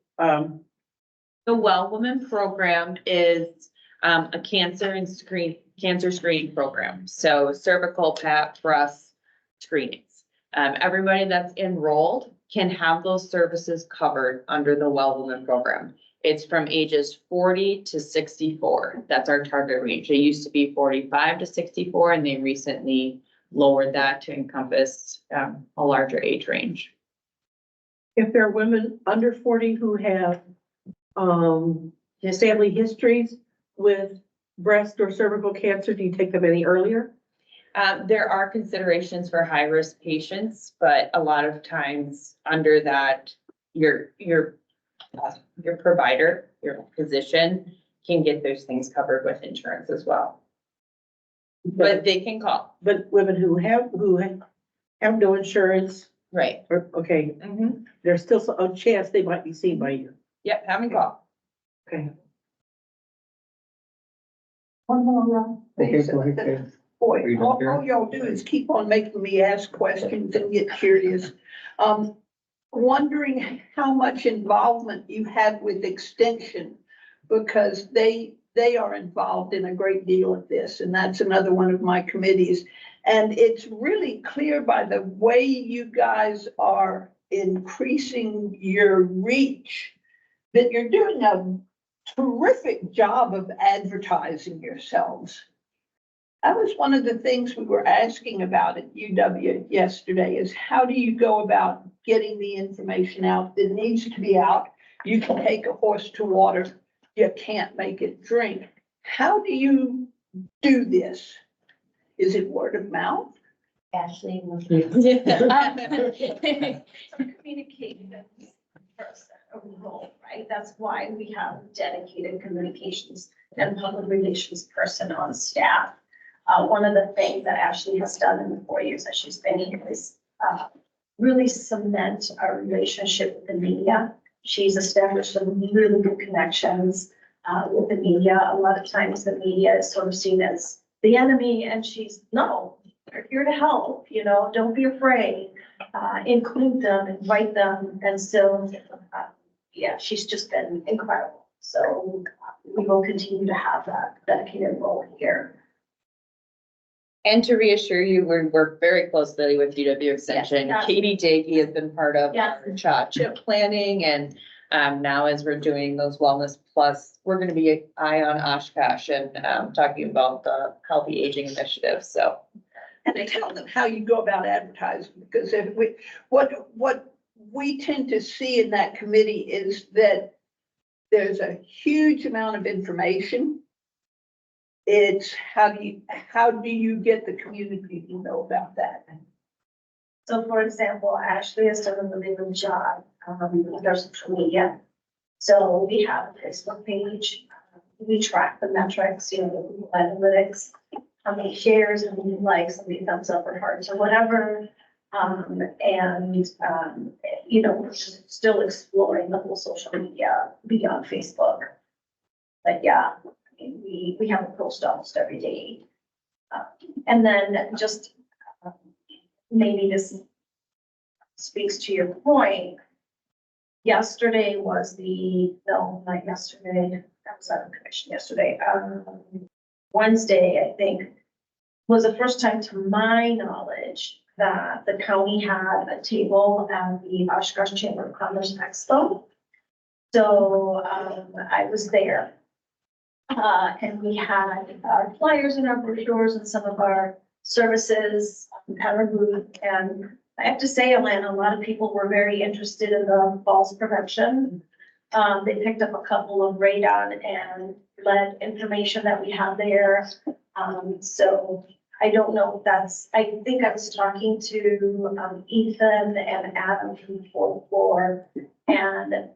The Well Woman Program is a cancer screening program. So cervical, pap, breast screenings. Everybody that's enrolled can have those services covered under the Well Woman Program. It's from ages 40 to 64. That's our target range. It used to be 45 to 64, and they recently lowered that to encompass a larger age range. If there are women under 40 who have family histories with breast or cervical cancer, do you take them any earlier? There are considerations for high-risk patients, but a lot of times under that, your provider, your physician can get those things covered with insurance as well. But they can call. But women who have no insurance, Right. okay, Mm-hmm. there's still a chance they might be seen by you. Yep, have them call. Okay. One more, Okay, go ahead. Boy, Are you done, all Karen? y'all do is keep on making me ask questions and get curious. Wondering how much involvement you had with Extension, because they are involved in a great deal of this, and that's another one of my committees. And it's really clear by the way you guys are increasing your reach that you're doing a terrific job of advertising yourselves. That was one of the things we were asking about at UW yesterday, is how do you go about getting the information out that needs to be out? You can take a horse to water, you can't make it drink. How do you do this? Is it word of mouth? Ashley. Communication person, a role, right? That's why we have dedicated communications and public relations person on staff. One of the things that Ashley has done in the 4 years that she's been here is really cement our relationship with the media. She's established some really good connections with the media. A lot of times the media is sort of seen as the enemy, and she's, no, they're here to help, don't be afraid. Include them, invite them, and so, yeah, she's just been incredible. So we will continue to have that dedicated role here. And to reassure you, we work very closely with UW Extension. Yes. Katie Jakey has been part of Yes. our chip planning, and now as we're doing those Wellness Plus, we're going to be eye on Oshkosh and talking about the healthy aging initiative. So. And tell them how you go about advertising, because if what we tend to see in that committee is that there's a huge amount of information. It's how do you get the community to know about that? So for example, Ashley has done a really good job with our social media. So we have a Facebook page. We track the metrics, the Google Analytics, how many shares, how many likes, how many thumbs up or hearts or whatever. We're still exploring the whole social media beyond Facebook. But yeah, we have a post almost every day. And then just maybe this speaks to your point. Yesterday was not yesterday. I was out of commission yesterday. Wednesday, I think, was the first time to my knowledge that the county had a table at the Oshkosh Chamber of Commerce Expo. So, I was there. And we had our flyers and our brochures and some of our services at our booth. And I have to say, Alana, a lot of people were very interested in the falls prevention. They picked up a couple of radon and lead information that we have there. So I don't know if that's, I think I was talking to Ethan and Adam from the fourth floor. And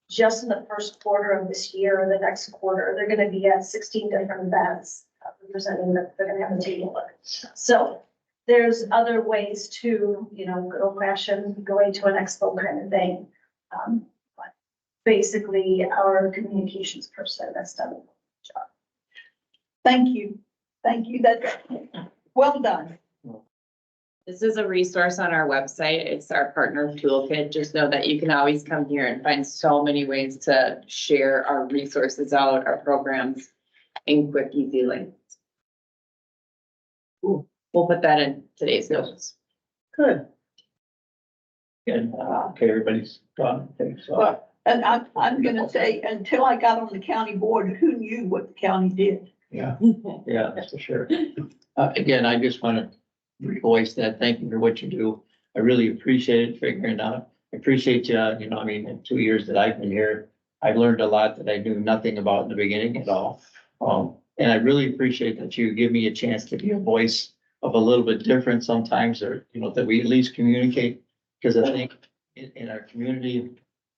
just in the first quarter of this year or the next quarter, they're gonna be at 16 different events representing that they're gonna have a table. So there's other ways to, you know, good old fashioned going to an expo kind of thing. But basically our communications person has done a good job. Thank you. Thank you. That's well done. This is a resource on our website. It's our partner toolkit. Just know that you can always come here and find so many ways to share our resources out, our programs in quick, easy links. We'll put that in today's notes. Good. And, okay, everybody's gone. Okay, so, Well, and I'm gonna say, until I got on the county board, who knew what the county did? yeah, that's for sure. Again, I just want to voice that. Thank you for what you do. I really appreciate it, figuring it out. I appreciate you, you know, I mean, in 2 years that I've been here, I've learned a lot that I knew nothing about in the beginning at all. And I really appreciate that you give me a chance to be a voice of a little bit different sometimes, or, you know, that we at least communicate. Because I think in our community,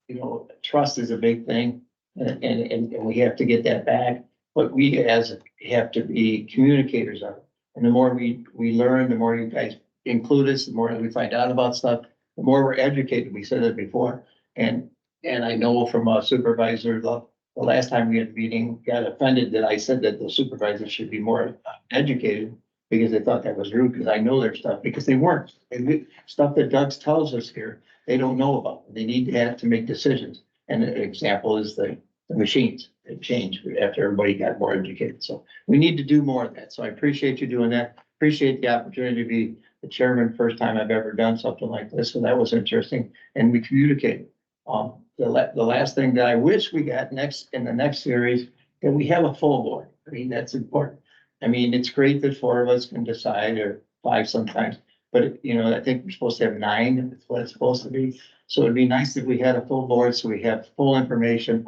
you know, trust is a big thing, and we have to get that back. But we as have to be communicators of it. And the more we learn, the more you guys include us, the more we find out about stuff, the more we're educated. We said it before. And I know from a supervisor, the last time we had a meeting, got offended that I said that the supervisors should be more educated, because they thought that was rude, because I know their stuff, because they weren't. And stuff that Doug tells us here, they don't know about. They need to have to make decisions. And an example is the machines. It changed after everybody got more educated. So we need to do more of that. So I appreciate you doing that. Appreciate the opportunity to be the chairman, first time I've ever done something like this. So that was interesting. And we communicated. The last thing that I wish we got next, in the next series, that we have a full board. I mean, that's important. I mean, it's great that 4 of us can decide, or 5 sometimes, but you know, I think we're supposed to have 9, that's what it's supposed to be. So it'd be nice if we had a full board, so we have full information.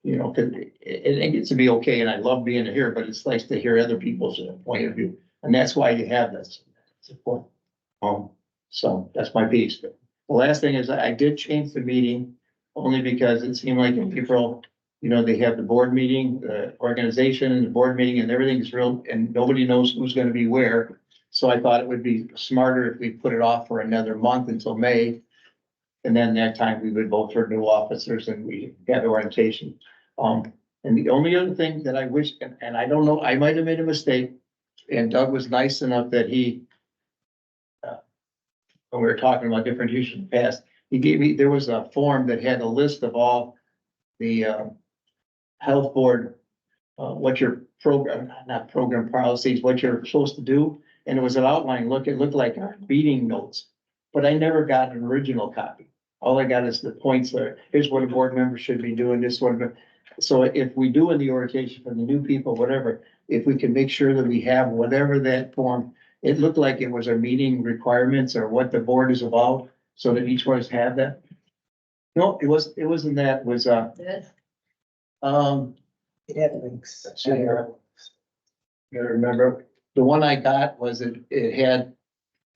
You know, cause it gets to be okay, and I love being here, but it's nice to hear other people's point of view, and that's why you have this support. So that's my piece. The last thing is I did change the meeting, only because it seemed like in April, you know, they have the board meeting, the organization and the board meeting, and everything's real, and nobody knows who's gonna be where. So I thought it would be smarter if we put it off for another month until May. And then that time we would vote for new officers and we had orientation. And the only other thing that I wish, and I don't know, I might have made a mistake, and Doug was nice enough that he, when we were talking about different issues in the past, he gave me, there was a form that had a list of all the, health board, what your program, not program policies, what you're supposed to do. And it was an outline, it looked like meeting notes, but I never got an original copy. All I got is the points there. Here's what a board member should be doing, this one. So if we do in the orientation for the new people, whatever, if we can make sure that we have whatever that form, it looked like it was our meeting requirements or what the board is about, so that each one has had that. No, it wasn't that, it was, It had links. let's see here. You gotta remember, the one I got was it had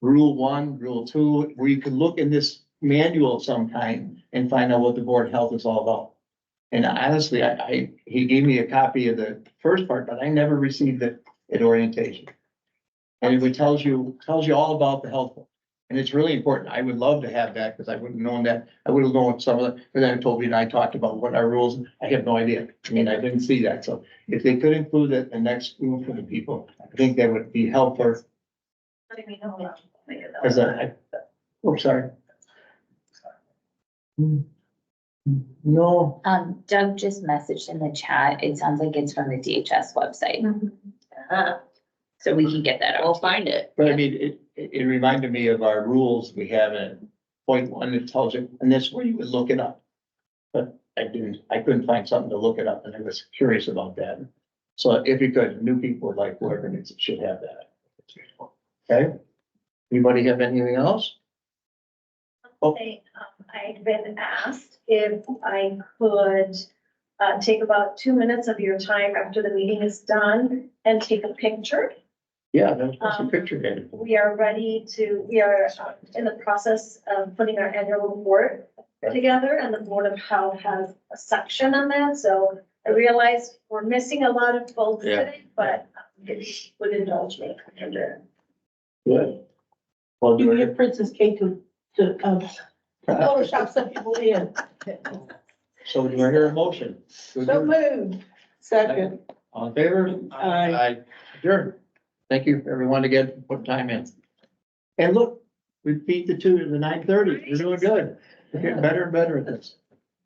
rule 1, rule 2, where you could look in this manual of some kind and find out what the board health is all about. And honestly, he gave me a copy of the first part, but I never received it at orientation. And it tells you all about the health. And it's really important. I would love to have that, because I wouldn't known that. I would have known some of it, because then Toby and I talked about what our rules, I have no idea. I mean, I didn't see that. So if they could include it in the next group for the people, I think that would be helpful. Letting me know. As oh, sorry. No, Doug just messaged in the chat. It sounds like it's from the DHS website. So we can get that out. We'll find it. but I mean, it reminded me of our rules we have in 0.1 that tells you, and that's where you would look it up. But I couldn't find something to look it up and I was curious about that. So if you could, new people like whoever needs it should have that. Okay? Anybody have anything else? Oh. I'd been asked if I could take about 2 minutes of your time after the meeting is done and take a picture. Yeah, that's a picture there. We are in the process of putting our annual report together, and the Board of Health has a section on that, so I realize we're missing a lot of folks Yeah. today, but it would indulge me. Good. Well, You do can get Princess Kate to, Photoshop some people in. so do I hear a motion? So moved. Second. All in favor? Aye. Sure. Thank you, everyone, again, for putting time in. And look, we beat the 9:30. We're doing good. We're getting better and better at this.